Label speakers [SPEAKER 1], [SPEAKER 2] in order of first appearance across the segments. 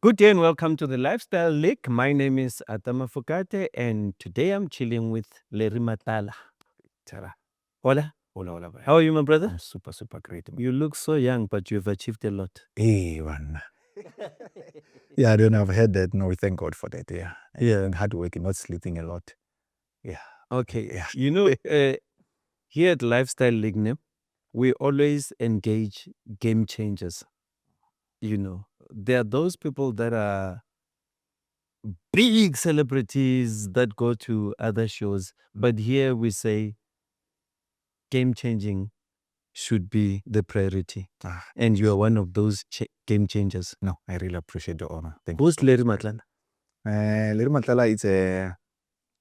[SPEAKER 1] Good day and welcome to the Lifestyle League. My name is Mafokate and today I'm chilling with Larry Matlala.
[SPEAKER 2] Tara.
[SPEAKER 1] Hola.
[SPEAKER 2] Hola, hola, bye.
[SPEAKER 1] How are you, my brother?
[SPEAKER 2] I'm super great.
[SPEAKER 1] You look so young, but you've achieved a lot.
[SPEAKER 2] Hey, man. Yeah, I don't know. I've heard that. No, thank God for that. Yeah. Yeah, hard working, not sleeping a lot. Yeah.
[SPEAKER 1] Okay.
[SPEAKER 2] Yeah.
[SPEAKER 1] You know, here at Lifestyle League, we always engage game changers. You know, there are those people that are big celebrities that go to other shows, but here we say game changing should be the priority.
[SPEAKER 2] Ah,
[SPEAKER 1] And you are one of those game changers.
[SPEAKER 2] no, I really appreciate the honor. Thank
[SPEAKER 1] Who's Larry Matlala?
[SPEAKER 2] you. Little Matlala is a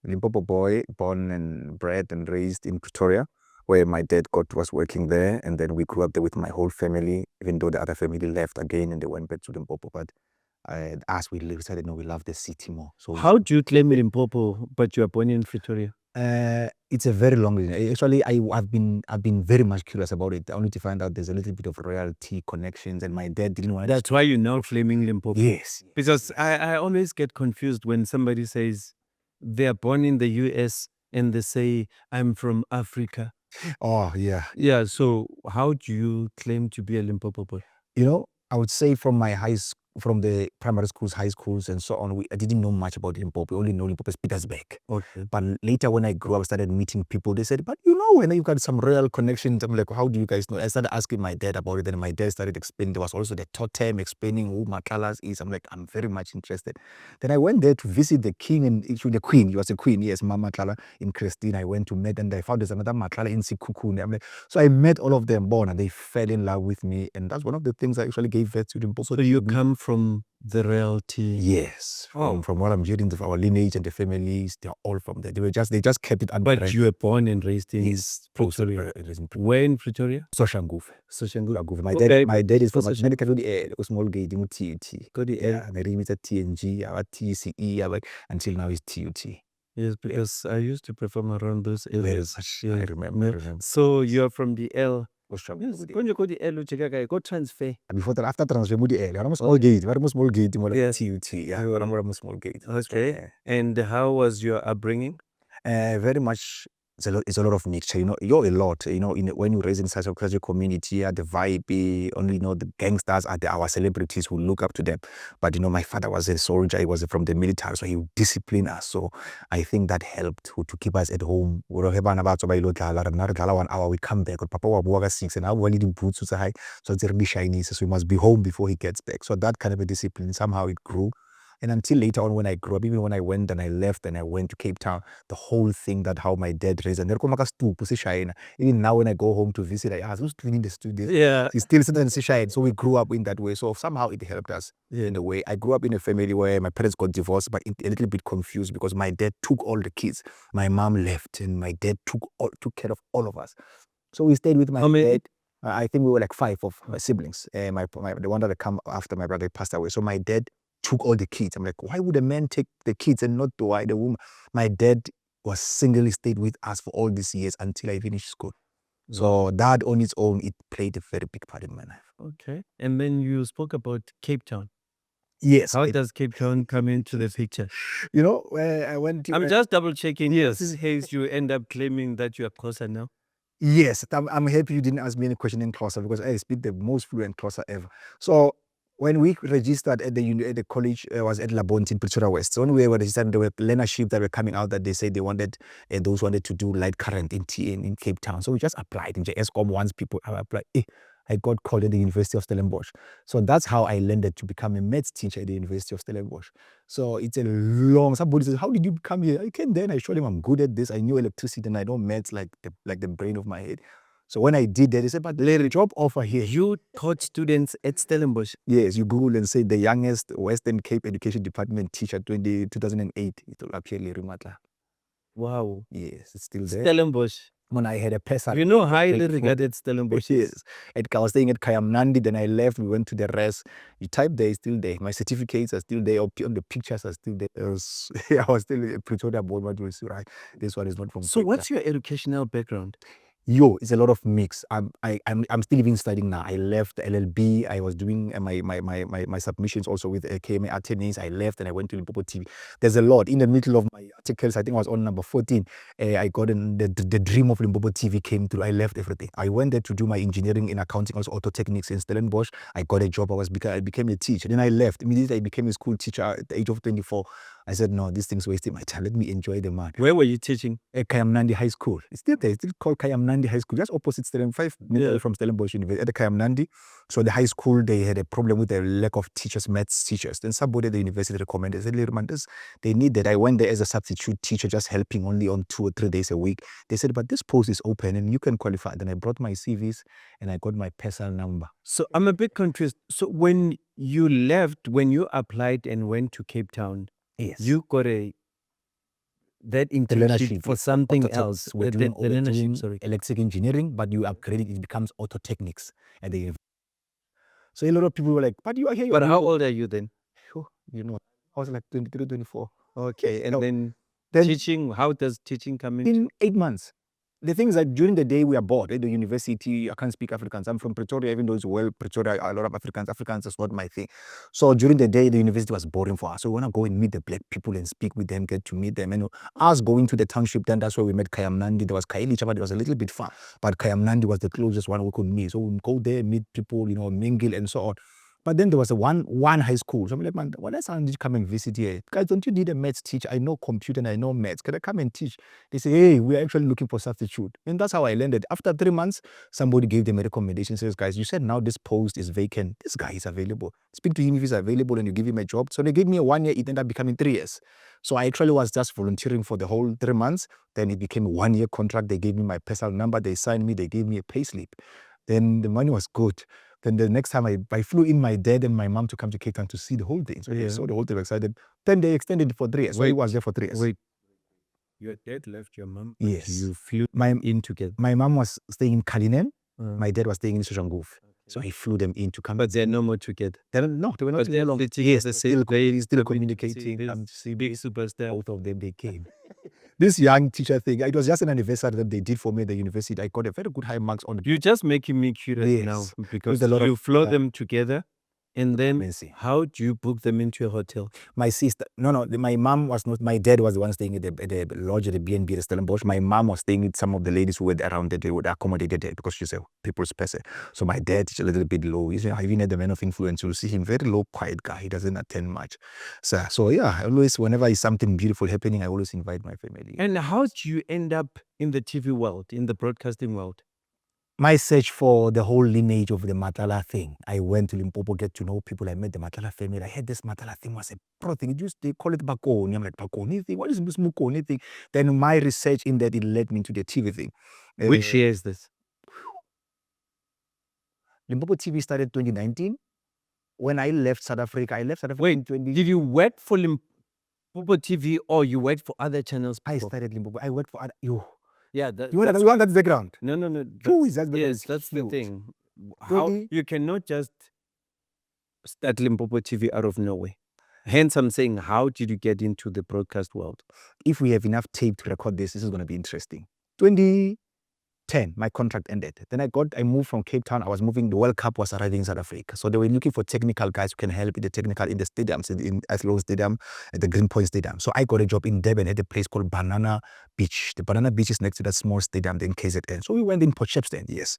[SPEAKER 2] Limpopo boy, born and bred and raised in Pretoria, where my dad was working there. And then we grew up there with my whole family, even though the other family left again and they went back to Limpopo. But as we decided, no, we love the city more. So
[SPEAKER 1] How do you claim Limpopo, but you are born in Pretoria?
[SPEAKER 2] It's a very long reason. Actually, I've been very much curious about it, only to find out there's a little bit of royalty connections, and my dad didn't want.
[SPEAKER 1] That's why you're now claiming Limpopo.
[SPEAKER 2] Yes.
[SPEAKER 1] Because I always get confused when somebody says they are born in the US and they say, I'm from Africa.
[SPEAKER 2] Oh, yeah.
[SPEAKER 1] Yeah, so how do you claim to be a Limpopo boy?
[SPEAKER 2] You know, I would say from from the primary schools, high schools, and so on, I didn't know much about Limpopo. We only know Limpopo as Petersburg.
[SPEAKER 1] Okay.
[SPEAKER 2] But later when I grew up, I started meeting people. They said, but you know, when you got some real connections, I'm like, how do you guys know? I started asking my dad about it, and my dad started explaining. There was also the totem explaining who Matlalas is. I'm like, I'm very much interested. Then I went there to visit the king and actually the queen. He was a queen, yes, Mama Matlala in Christine. I went to meet, and I found there's another Matlala in Sikukune. I'm like, so I met all of them born, and they fell in love with me. And that's one of the things I actually gave birth to them.
[SPEAKER 1] So you come from the royalty?
[SPEAKER 2] Yes. From what I'm hearing, our lineage and the families, they're all from there. They just kept it under.
[SPEAKER 1] But you were born and raised in
[SPEAKER 2] Pretoria.
[SPEAKER 1] Where in Pretoria?
[SPEAKER 2] Soshanguve.
[SPEAKER 1] Okay.
[SPEAKER 2] My dad is from
[SPEAKER 1] Soshanguve.
[SPEAKER 2] Medical small gate in TUT.
[SPEAKER 1] Yeah,
[SPEAKER 2] my name is TNG, our TCE, until now is TUT.
[SPEAKER 1] Yes, because I used to perform around those
[SPEAKER 2] Very
[SPEAKER 1] areas.
[SPEAKER 2] much.
[SPEAKER 1] Yeah.
[SPEAKER 2] I remember.
[SPEAKER 1] So you're from the L. Yes,
[SPEAKER 2] Soshanguve.
[SPEAKER 1] when you go the L, go transfer.
[SPEAKER 2] Before that, after transfer, I'm a small gate. Very small gate.
[SPEAKER 1] Yes.
[SPEAKER 2] TUT. Yeah, I'm a small gate.
[SPEAKER 1] Okay. And how was your upbringing?
[SPEAKER 2] Very much. It's a lot of mixture, you know. You're a lot, you know. When you raise in such a community, the vibe, only you know the gangsters are our celebrities who look up to them. But you know, my father was a soldier; he was from the military, so he would discipline us. So I think that helped to keep us at home. We one hour, we come back. Papa was 6, and I wanted the boots so high, so it's really shiny. So we must be home before he gets back. So that kind of a discipline somehow it grew. And until later on when I grew up, even when I went and I left and I went to Cape Town, the whole thing that how my dad raised, and even now when I go home to visit, I ask, who's cleaning the studio?
[SPEAKER 1] Yeah.
[SPEAKER 2] He's still sitting in shine. So we grew up in that way. So somehow it helped us in a way. I grew up in a family where my parents got divorced, but a little bit confused because my dad took all the kids. My mom left and my dad took care of all of us. So we stayed with my dad. I think we were like 5 of my siblings. The one that come after my brother passed away. So my dad took all the kids. I'm like, why would a man take the kids and not the woman? My dad was singly stayed with us for all these years until I finished school. So that on its own, it played a very big part in my life.
[SPEAKER 1] Okay. And then you spoke about Cape Town.
[SPEAKER 2] Yes.
[SPEAKER 1] How does Cape Town come into the picture?
[SPEAKER 2] You know, where I went to...
[SPEAKER 1] I'm just double checking. Yes. In case you end up claiming that you are closer now.
[SPEAKER 2] Yes. I'm happy you didn't ask me any question in Xhosa because I speak the most fluent Xhosa ever. So when we registered at the college, was at Labonte in Pretoria West. So when we were registered, there were learnership that were coming out that they said they wanted, those wanted to do light current in TN in Cape Town. So we just applied in JSCOM once people have applied. I got called at the University of Stellenbosch. So that's how I landed to become a maths teacher at the University of Stellenbosch. So it's a long, somebody says, how did you come here? I came there and I showed him I'm good at this. I knew electricity and I know maths like the brain of my head. So when I did that, they said, but Larry, job offer here.
[SPEAKER 1] You taught students at Stellenbosch?
[SPEAKER 2] Yes, you Google and say the youngest Western Cape Education Department teacher 2008. It will appear Larry Matlala.
[SPEAKER 1] Wow.
[SPEAKER 2] Yes, it's still there.
[SPEAKER 1] Stellenbosch.
[SPEAKER 2] When I had a person.
[SPEAKER 1] You know, highly regarded Stellenbosch.
[SPEAKER 2] Yes. I was staying at Kayamnandi, then I left, we went to the rest. You type there, it's still there. My certificates are still there, on the pictures are still there. I was still a Pretoria born, right? This one is not from
[SPEAKER 1] So
[SPEAKER 2] Cape
[SPEAKER 1] what's
[SPEAKER 2] Town.
[SPEAKER 1] your educational background?
[SPEAKER 2] It's a lot of mix. I'm still even studying now. I left LLB. I was doing my submissions also with KMA attorneys. I left and I went to Limpopo TV. There's a lot. In the middle of my articles, I think I was on number 14. I got the dream of Limpopo TV came through. I left everything. I went there to do my engineering in accounting, also auto techniques in Stellenbosch. I got a job. I became a teacher. Then I left. Immediately I became a school teacher at the age of 24. I said, no, this thing's wasting my time. Let me enjoy the man.
[SPEAKER 1] Where were you teaching?
[SPEAKER 2] At Kayamnandi High School. It's still there. It's still called Kayamnandi High School, just opposite Stellenbosch, 5 minutes away from Stellenbosch University, at the Kayamnandi. So the high school, they had a problem with the lack of teachers, maths teachers. Then somebody at the university recommended, said, "Little man, they need that." I went there as a substitute teacher, just helping only on 2 or 3 days a week. They said, but this post is open and you can qualify. Then I brought my CVs and I got my personal number.
[SPEAKER 1] So I'm a bit confused. So when you left, when you applied and went to Cape Town,
[SPEAKER 2] Yes.
[SPEAKER 1] you got that
[SPEAKER 2] The
[SPEAKER 1] internship
[SPEAKER 2] learnership
[SPEAKER 1] for something
[SPEAKER 2] auto-
[SPEAKER 1] else.
[SPEAKER 2] We're
[SPEAKER 1] The
[SPEAKER 2] doing,
[SPEAKER 1] learnership, sorry.
[SPEAKER 2] electric engineering, but you upgrade it, it becomes auto techniques at the university. So a lot of people were like, but you are here.
[SPEAKER 1] But how old are you then?
[SPEAKER 2] I was like 23, 24.
[SPEAKER 1] Okay, and
[SPEAKER 2] No.
[SPEAKER 1] then
[SPEAKER 2] Then
[SPEAKER 1] teaching, how does teaching come in?
[SPEAKER 2] in 8 months. The thing is that during the day we are bored at the university. I can't speak Afrikaans. I'm from Pretoria, even though it's Pretoria, a lot of Afrikaans. Afrikaans is not my thing. So during the day, the university was boring for us. So we want to go and meet the black people and speak with them, get to meet them. And us going to the township, then that's where we met Kayamnandi. There was Kaili Chaba, it was a little bit far, but Kayamnandi was the closest one we could meet. So we go there, meet people, mingle and so on. But then there was one high school. So I'm like, man, why does I need to come and visit here? Guys, don't you need a maths teacher? I know computer and I know maths. Can I come and teach? They say, hey, we're actually looking for substitute. And that's how I landed. After 3 months, somebody gave them a recommendation. Says, guys, you said now this post is vacant. This guy is available. Speak to him if he's available and you give him a job. So they gave me a 1 year. It ended up becoming 3 years. So I actually was just volunteering for the whole 3 months. Then it became a 1 year contract. They gave me my personal number. They signed me. They gave me a pay slip. Then the money was good. Then the next time I flew in my dad and my mom to come to Cape Town to see the whole thing. So they saw the whole thing, excited. Then they extended it for 3 years. So he was there for 3 years.
[SPEAKER 1] Wait, your dad left your mom?
[SPEAKER 2] Yes.
[SPEAKER 1] You flew in together?
[SPEAKER 2] My mom was staying in Kalinen. My dad was staying in Soshanguve. So he flew them in to come.
[SPEAKER 1] But they're no more together.
[SPEAKER 2] They were not together.
[SPEAKER 1] Yes, they're
[SPEAKER 2] still communicating.
[SPEAKER 1] Big superstar.
[SPEAKER 2] Both of them, they came. This young teacher thing, it was just an anniversary that they did for me at the university. I got a very good high marks on it.
[SPEAKER 1] You're just making me curious now because you flow them together. And then how do you book them into a hotel?
[SPEAKER 2] My sister, my mom was not, my dad was the one staying at the lodge at the B&B at Stellenbosch. My mom was staying with some of the ladies who were around that they would accommodate her because she's a people's person. So my dad is a little bit low. He's even had the man of influence. You'll see him, very low, quiet guy. He doesn't attend much. So yeah, always, whenever is something beautiful happening, I always invite my family.
[SPEAKER 1] And how do you end up in the TV world, in the broadcasting world?
[SPEAKER 2] My search for the whole lineage of the Matlala thing. I went to Limpopo, get to know people. I met the Matlala family. I heard this Matlala thing was a pro thing. They call it Bakoni. I'm like, Bakoni thing? What is this Mukoni thing? Then my research in that, it led me to the TV thing.
[SPEAKER 1] Which year is this?
[SPEAKER 2] Limpopo TV started 2019. When I left South Africa, in 2020.
[SPEAKER 1] Did you work for Limpopo TV or you worked for other channels before?
[SPEAKER 2] I started Limpopo. I worked for other...
[SPEAKER 1] Yeah,
[SPEAKER 2] you want that background?
[SPEAKER 1] No.
[SPEAKER 2] Yes,
[SPEAKER 1] that's the thing. How you cannot just start Limpopo TV out of nowhere. Hence, I'm saying, how did you get into the broadcast world?
[SPEAKER 2] If we have enough tape to record this is going to be interesting. 2010, my contract ended. Then I moved from Cape Town. I was moving. The World Cup was arriving in South Africa. So they were looking for technical guys who can help in the stadiums, in Athlone Stadium, at the Greenpoint Stadium. So I got a job in Durban at a place called Banana Beach. The Banana Beach is next to that small stadium in KZN. So we went in Port Shepstone, yes.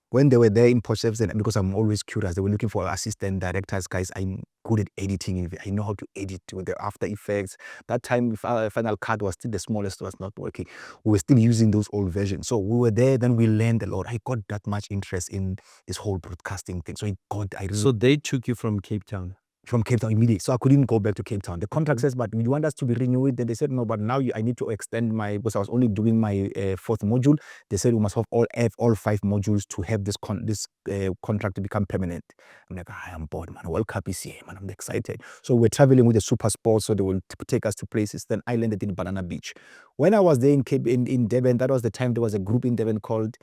[SPEAKER 2] When they were there in Port Shepstone, because I'm always curious, they were looking for assistant directors, guys. I'm good at editing. I know how to edit with the After Effects. That time, Final Cut was still the smallest, was not working. We were still using those old versions. So we were there, then we learned a lot. I got that much interest in this whole broadcasting thing.
[SPEAKER 1] So they took you from Cape Town?
[SPEAKER 2] From Cape Town immediately. So I couldn't go back to Cape Town. The contract says, but you want us to be renewed? Then they said, no, but now I need to extend because I was only doing my 4th module. They said we must have all 5 modules to have this contract to become permanent. I'm like, I am bored, man. World Cup is here, man. I'm excited. So we're traveling with the Super Sports, so they will take us to places. Then I landed in Banana Beach. When I was there in Durban, that was the time there was a group in Durban called,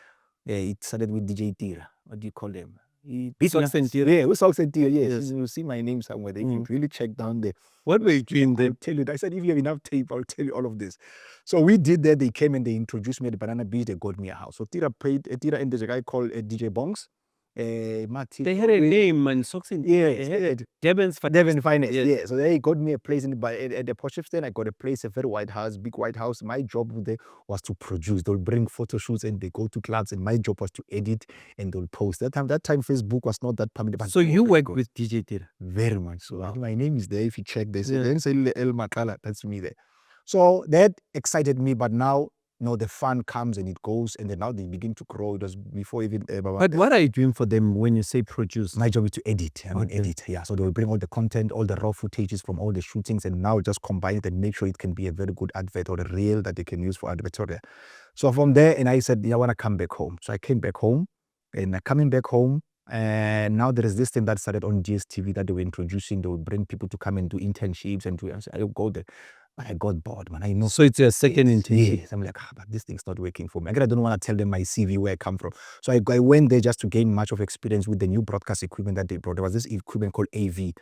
[SPEAKER 2] it started with DJ Tira. What do you call them?
[SPEAKER 1] Socks and Tira.
[SPEAKER 2] Yeah, with Socks and Tira, yes.
[SPEAKER 1] Yes.
[SPEAKER 2] You'll see my name somewhere. They can really check down there.
[SPEAKER 1] What were you doing
[SPEAKER 2] I'll
[SPEAKER 1] there?
[SPEAKER 2] tell you. I said, if you have enough tape, I'll tell you all of this. So we did that. They came and they introduced me at the Banana Beach. They got me a house. So Tira and there's a guy called DJ Bongs.
[SPEAKER 1] They had a name, man. Socks and
[SPEAKER 2] Yeah,
[SPEAKER 1] Devon's Finest.
[SPEAKER 2] Devon Finest,
[SPEAKER 1] Yes.
[SPEAKER 2] yeah. So they got me a place at the Potchefstroom. I got a place, a very white house, big white house. My job there was to produce. They'll bring photo shoots and they go to clubs, and my job was to edit and they'll post. That time Facebook was not that permanent.
[SPEAKER 1] So you worked with DJ Tira?
[SPEAKER 2] Very much so.
[SPEAKER 1] Wow.
[SPEAKER 2] My name is there. If you check this,
[SPEAKER 1] Yeah.
[SPEAKER 2] then say El Matlala, that's me there. So that excited me, but now, the fun comes and it goes, and then now they begin to grow. It was before even.
[SPEAKER 1] But what are you doing for them when you say produce?
[SPEAKER 2] My job is to edit. Edit, yeah. So they will bring all the content, all the raw footages from all the shootings, and now just combine it and make sure it can be a very good advert or a reel that they can use for advertorial. So from there, and I said, I want to come back home. So I came back home, and coming back home, and now there is this thing that started on DSTV that they were introducing. They would bring people to come and do internships and do. I said, I'll go there. I got bored, man. I know.
[SPEAKER 1] So it's your second internship.
[SPEAKER 2] Yes. I'm like, but this thing's not working for me. I don't want to tell them my CV where I come from. So I went there just to gain much of experience with the new broadcast equipment that they brought. There was this equipment called AV.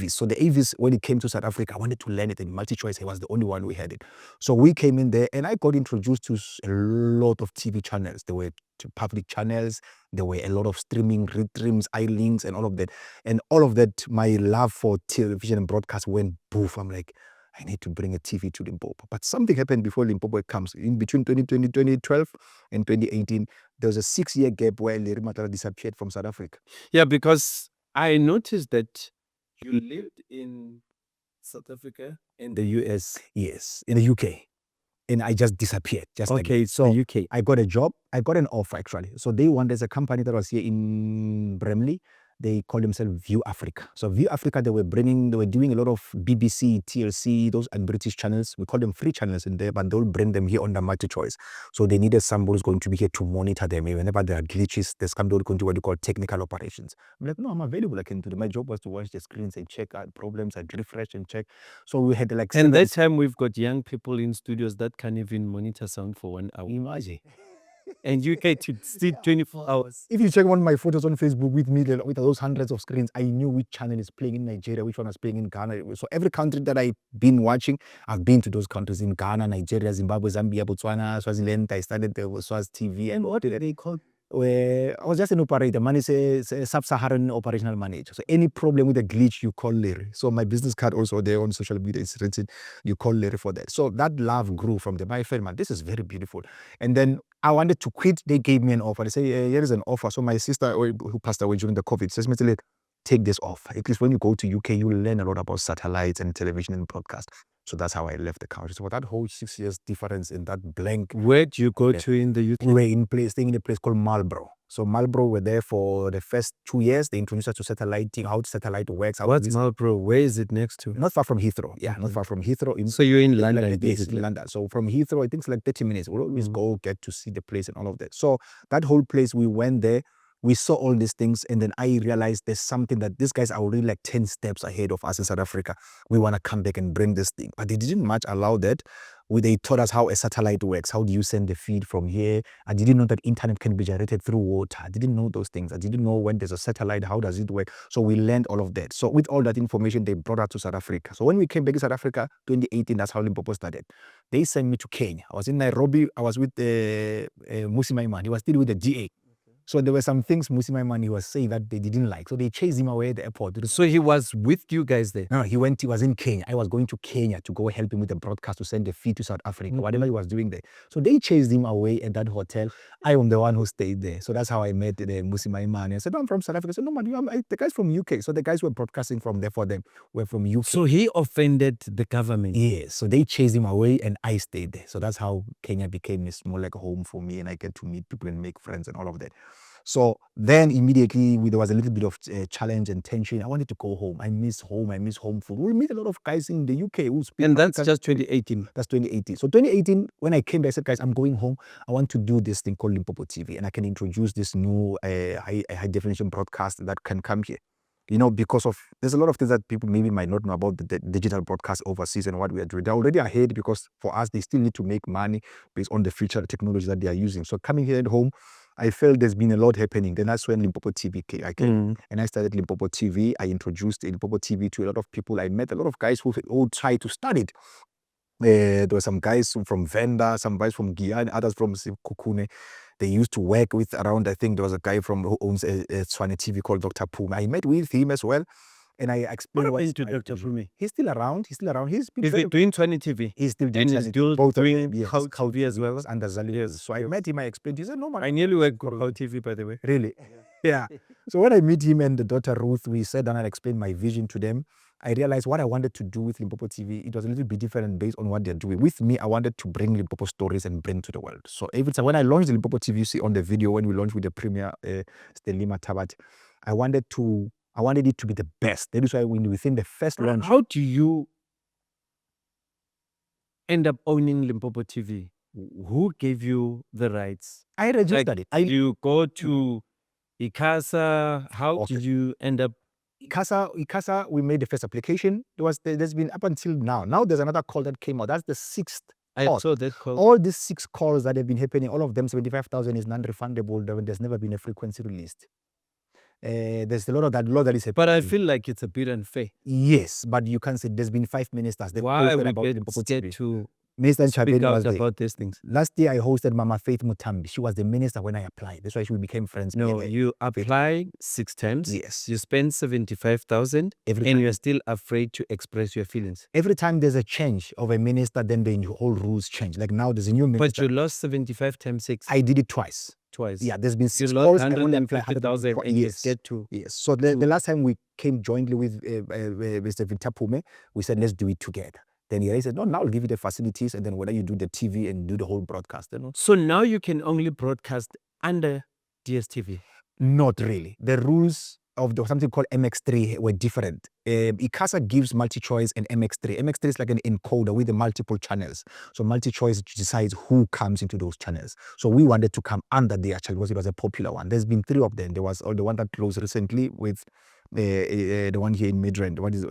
[SPEAKER 2] So the AVs, when it came to South Africa, I wanted to learn it, and MultiChoice, I was the only one who had it. So we came in there, and I got introduced to a lot of TV channels. There were public channels. There were a lot of streaming, retreams, iLinks, and all of that. And all of that, my love for television and broadcast went boof. I'm like, I need to bring a TV to Limpopo. But something happened before Limpopo comes. In between 2012 and 2018, there was a 6-year gap where Larry Matlala disappeared from South Africa.
[SPEAKER 1] Yeah, because I noticed that you lived in South Africa and the US.
[SPEAKER 2] Yes, in the UK. And I just disappeared.
[SPEAKER 1] So UK.
[SPEAKER 2] I got a job. I got an offer, actually. So there's a company that was here in Bramley. They call themselves View Africa. So View Africa, they were doing a lot of BBC, TLC, those and British channels. We call them free channels in there, but they'll bring them here under MultiChoice. So they needed somebody who's going to be here to monitor them. Whenever there are glitches, there's somebody going to do what you call technical operations. I'm like, no, I'm available. I can do that. My job was to watch the screens and check out problems. I'd refresh and check. So we had like...
[SPEAKER 1] And that time we've got young people in studios that can't even monitor sound for 1 hour.
[SPEAKER 2] Imagine.
[SPEAKER 1] And you get to sit 24 hours.
[SPEAKER 2] If you check one of my photos on Facebook with me, with those hundreds of screens, I knew which channel is playing in Nigeria, which one is playing in Ghana. So every country that I've been watching, I've been to those countries in Ghana, Nigeria, Zimbabwe, Zambia, Botswana, Swaziland. I started the Swaz TV. And what did they call? Where I was just an operator. Man is a sub-Saharan operational manager. So any problem with a glitch, you call Larry. So my business card also there on social media is written, you call Larry for that. So that love grew from there. I felt, man, this is very beautiful. And then I wanted to quit. They gave me an offer. They say, here is an offer. So my sister, who passed away during the COVID, says, take this off. At least when you go to UK, you learn a lot about satellites and television and broadcast. So that's how I left the country. So that whole 6 years difference in that blank.
[SPEAKER 1] Where'd you go to in the UK?
[SPEAKER 2] We were staying in a place called Marlborough. So Marlborough were there for the first 2 years. They introduced us to satelliting, how satellite works.
[SPEAKER 1] What's Marlborough? Where is it next to?
[SPEAKER 2] Not far from Heathrow. Yeah, not far from Heathrow.
[SPEAKER 1] So you're in London,
[SPEAKER 2] like, basically. London. So from Heathrow, I think it's like 30 minutes. We'll always go get to see the place and all of that. So that whole place, we went there. We saw all these things, and then I realized there's something that these guys are already like 10 steps ahead of us in South Africa. We want to come back and bring this thing. But they didn't much allow that. They taught us how a satellite works. How do you send the feed from here? I didn't know that internet can be generated through water. I didn't know those things. I didn't know when there's a satellite, how does it work? So we learned all of that. So with all that information, they brought us to South Africa. So when we came back to South Africa, 2018, that's how Limpopo started. They sent me to Kenya. I was in Nairobi. I was with Musi Maiman. He was still with the GA. So there were some things Musi Maiman, he was saying that they didn't like. So they chased him away at the airport.
[SPEAKER 1] So he was with you guys there?
[SPEAKER 2] No, he was in Kenya. I was going to Kenya to go help him with the broadcast to send the feed to South Africa, whatever he was doing there. So they chased him away at that hotel. I am the one who stayed there. So that's how I met the Musi Maiman. I said, no, I'm from South Africa. I said, no, man, the guys from UK. So the guys were broadcasting from there for them were from UK.
[SPEAKER 1] So he offended the government?
[SPEAKER 2] Yes. So they chased him away and I stayed there. So that's how Kenya became more like a home for me, and I get to meet people and make friends and all of that. So then immediately there was a little bit of challenge and tension. I wanted to go home. I miss home. I miss home food. We meet a lot of guys in the UK who speak.
[SPEAKER 1] And that's just 2018?
[SPEAKER 2] That's 2018. So 2018, when I came back, I said, guys, I'm going home. I want to do this thing called Limpopo TV, and I can introduce this new high definition broadcast that can come here. Because of, there's a lot of things that people maybe might not know about the digital broadcast overseas and what we are doing. They're already ahead because for us, they still need to make money based on the future technology that they are using. So coming here at home, I felt there's been a lot happening. Then that's when Limpopo TV came. And I started Limpopo TV. I introduced Limpopo TV to a lot of people. I met a lot of guys who tried to start it. There were some guys from Venda, some guys from Guyana, others from Kukune. They used to work with around, I think there was a guy who owns a Tswane TV called Dr. Puma. I met with him as well. And I explained
[SPEAKER 1] what happened to Dr. Puma?
[SPEAKER 2] He's still around. He's
[SPEAKER 1] doing Tswane TV.
[SPEAKER 2] He's still doing
[SPEAKER 1] and he's still
[SPEAKER 2] both
[SPEAKER 1] doing How TV as well.
[SPEAKER 2] Under Zali.
[SPEAKER 1] Yes.
[SPEAKER 2] So I met him. I explained. He said, "No man."
[SPEAKER 1] I nearly worked for How TV, by the way.
[SPEAKER 2] Really? Yeah. So when I meet him and the daughter Ruth, we sat down and explained my vision to them. I realized what I wanted to do with Limpopo TV, it was a little bit different based on what they're doing. With me, I wanted to bring Limpopo stories and bring to the world. So every time when I launched Limpopo TV, you see on the video when we launched with the premier Stelima Tabat, I wanted it to be the best. That is why within the first launch.
[SPEAKER 1] How do you end up owning Limpopo TV? Who gave you the rights?
[SPEAKER 2] I registered it.
[SPEAKER 1] You go to ICASA. How did you end up?
[SPEAKER 2] ICASA, we made the first application. There's been up until now. Now there's another call that came out. That's the 6th
[SPEAKER 1] I
[SPEAKER 2] call.
[SPEAKER 1] saw that call.
[SPEAKER 2] All these 6 calls that have been happening, all of them, 75,000 is non-refundable. There's never been a frequency released. There's a lot of that law that is happening.
[SPEAKER 1] But I feel like it's a bit unfair.
[SPEAKER 2] Yes, but you can say there's been 5 ministers.
[SPEAKER 1] Why we get scared to
[SPEAKER 2] Minister
[SPEAKER 1] speak
[SPEAKER 2] Chabeni
[SPEAKER 1] out
[SPEAKER 2] was
[SPEAKER 1] about these things?
[SPEAKER 2] Last year I hosted Mama Faith Mutambi. She was the minister when I applied. That's why we became friends.
[SPEAKER 1] No, you apply 6 times.
[SPEAKER 2] Yes.
[SPEAKER 1] You spend 75,000 and you're still afraid to express your feelings.
[SPEAKER 2] Every time there's a change of a minister, then the whole rules change. Like now there's a new minister.
[SPEAKER 1] But you lost 75 times 6.
[SPEAKER 2] I did it twice.
[SPEAKER 1] Yeah,
[SPEAKER 2] there's been 6
[SPEAKER 1] you
[SPEAKER 2] calls.
[SPEAKER 1] lost 150,000 and you get to.
[SPEAKER 2] Yes. So the last time we came jointly with Mr. Victor Pume, we said, let's do it together. Then he said, no, now I'll give you the facilities, and then whether you do the TV and do the whole broadcast. You know?
[SPEAKER 1] So now you can only broadcast under DSTV?
[SPEAKER 2] Not really. The rules of something called MX3 were different. ICASA gives multi-choice and MX3. MX3 is like an encoder with the multiple channels. So multi-choice decides who comes into those channels. So we wanted to come under their channel because it was a popular one. There's been 3 of them. There was the one that closed recently with the one here in Midrand. What is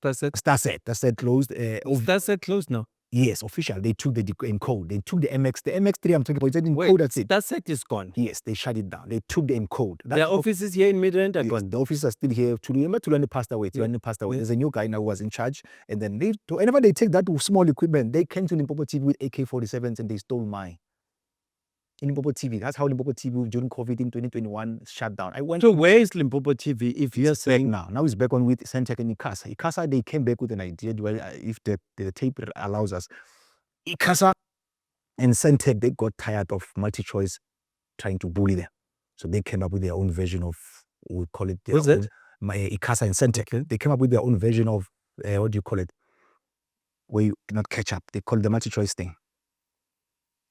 [SPEAKER 1] Starset?
[SPEAKER 2] Starset closed.
[SPEAKER 1] Starset closed now?
[SPEAKER 2] Yes, official. They took the encode. They took the MX3 I'm talking about. It's an encode, that's it.
[SPEAKER 1] Starset is gone?
[SPEAKER 2] Yes, they shut it down. They took the encode.
[SPEAKER 1] Their offices here in Midrand are gone?
[SPEAKER 2] The offices are still here. Tulani passed away. There's a new guy now who was in charge. And then whenever they take that small equipment, they came to Limpopo TV with AK-47s and they stole mine. In Limpopo TV. That's how Limpopo TV during COVID in 2021 shut down.
[SPEAKER 1] So where is Limpopo TV if you're saying
[SPEAKER 2] now? Now it's back on with Centec and ICASA. ICASA, they came back with an idea, well, if the tape allows us. ICASA and Centec, they got tired of multi-choice trying to bully them. So they came up with their own version of, we call it their own, ICASA and Centec. Okay. They came up with their own version of, what do you call it? Where you cannot catch up. They call it the multi-choice thing.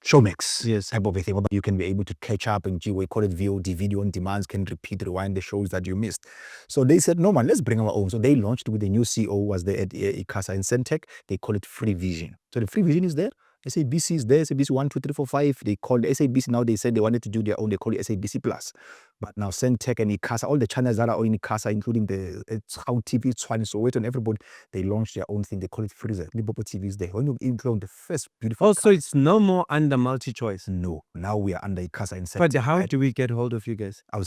[SPEAKER 2] Showmax,
[SPEAKER 1] yes,
[SPEAKER 2] type of a thing. You can be able to catch up and we call it VOD, video on demands, can repeat, rewind the shows that you missed. So they said, no man, let's bring our own. So they launched with the new CEO was there at ICASA and Centec. They call it Free Vision. So the Free Vision is there. SABC is there, SABC 1, 2, 3, 4, 5. They call the SABC now, they said they wanted to do their own, they call it SABC Plus. But now Centec and ICASA, all the channels that are in ICASA, including the How TV, Tswane, so wait on everybody, they launched their own thing, they call it Freezer. Limpopo TV is there. When you include the first beautiful.
[SPEAKER 1] Oh, so it's no more under multi-choice?
[SPEAKER 2] No, now we are under ICASA and Centec.
[SPEAKER 1] But how do we get hold of you guys?
[SPEAKER 2] I'll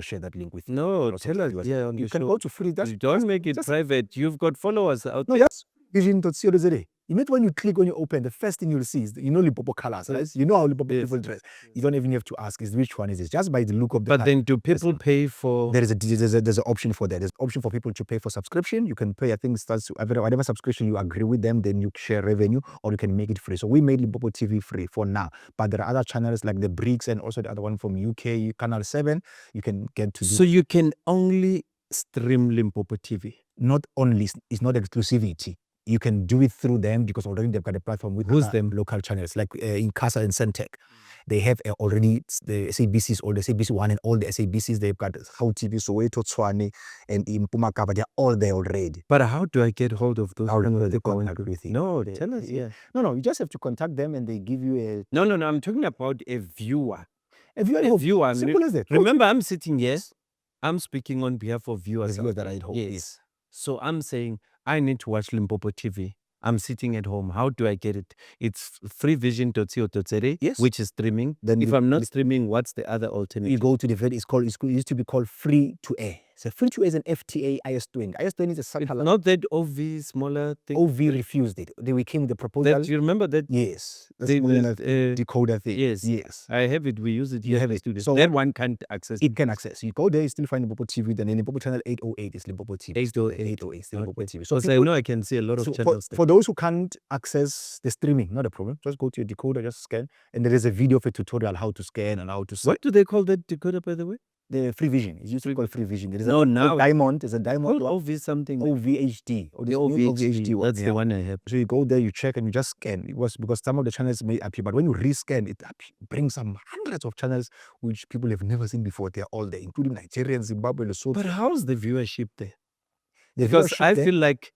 [SPEAKER 2] share that link with you.
[SPEAKER 1] No, tell us. Yeah,
[SPEAKER 2] you can go to Free.
[SPEAKER 1] Don't make it private. You've got followers out there.
[SPEAKER 2] No, yes. Vision.co.za. Immediately when you click, when you open, the first thing you'll see is, Limpopo colors, right? You know how Limpopo people dress. You don't even have to ask, is which one is it? Just by the look of the.
[SPEAKER 1] But then do people pay for?
[SPEAKER 2] There's an option for that. There's an option for people to pay for subscription. You can pay, I think, starts whatever subscription you agree with them, then you share revenue, or you can make it free. So we made Limpopo TV free for now. But there are other channels like the Bricks and also the other one from UK, Channel 7. You can get to.
[SPEAKER 1] So you can only stream Limpopo TV.
[SPEAKER 2] Not only, it's not exclusivity. You can do it through them because already they've got a platform with them local channels like in ICASA and Centec. They have already the SABCs, all the SABC 1 and all the SABCs. They've got How TV, Soweto, Tswane, and Mpumakaba. They're all there already.
[SPEAKER 1] But how do I get hold of those?
[SPEAKER 2] No,
[SPEAKER 1] tell us. Yeah.
[SPEAKER 2] No, you just have to contact them and they give you a.
[SPEAKER 1] No. I'm talking about a viewer.
[SPEAKER 2] A viewer. Simple as that.
[SPEAKER 1] Remember, I'm sitting here. I'm speaking on behalf of viewers.
[SPEAKER 2] The viewers that are at home.
[SPEAKER 1] Yes. So I'm saying I need to watch Limpopo TV. I'm sitting at home. How do I get it? It's freevision.co.za,
[SPEAKER 2] Yes.
[SPEAKER 1] which is streaming.
[SPEAKER 2] Then
[SPEAKER 1] If I'm not streaming, what's the other alternative?
[SPEAKER 2] you go to the vet. It used to be called free to air. So free to air is an FTA IS-20. IS-20 is a
[SPEAKER 1] It's
[SPEAKER 2] satellite.
[SPEAKER 1] not that OV smaller thing.
[SPEAKER 2] OV refused it. We came with the proposal.
[SPEAKER 1] That, you remember that?
[SPEAKER 2] Yes. That's
[SPEAKER 1] They-
[SPEAKER 2] the decoder thing.
[SPEAKER 1] Yes.
[SPEAKER 2] Yes.
[SPEAKER 1] I have it. We use it
[SPEAKER 2] You
[SPEAKER 1] here
[SPEAKER 2] have
[SPEAKER 1] in the
[SPEAKER 2] it.
[SPEAKER 1] studio.
[SPEAKER 2] So
[SPEAKER 1] that one can't access
[SPEAKER 2] it can access. You go there, you still find Limpopo TV. Then Limpopo channel 808 is Limpopo TV.
[SPEAKER 1] 808.
[SPEAKER 2] Still Limpopo TV.
[SPEAKER 1] So I know I can see a lot of
[SPEAKER 2] so
[SPEAKER 1] channels there.
[SPEAKER 2] for those who can't access the streaming, not a problem. Just go to your decoder, just scan, and there is a video of a tutorial how to scan and how to.
[SPEAKER 1] What do they call that decoder, by the way?
[SPEAKER 2] The free vision. It's used to be called free vision. There is
[SPEAKER 1] No,
[SPEAKER 2] a
[SPEAKER 1] now
[SPEAKER 2] diamond. There's a diamond.
[SPEAKER 1] OV something.
[SPEAKER 2] OVHD. Or
[SPEAKER 1] The
[SPEAKER 2] this new
[SPEAKER 1] OVHD.
[SPEAKER 2] one.
[SPEAKER 1] That's the one I have.
[SPEAKER 2] So you go there, you check, and you just scan. It was because some of the channels may appear, but when you rescan, it brings some hundreds of channels which people have never seen before. They're all there, including Nigeria, Zimbabwe, Lesotho.
[SPEAKER 1] But how's the viewership there?
[SPEAKER 2] The
[SPEAKER 1] Because
[SPEAKER 2] viewership
[SPEAKER 1] I
[SPEAKER 2] there-
[SPEAKER 1] feel like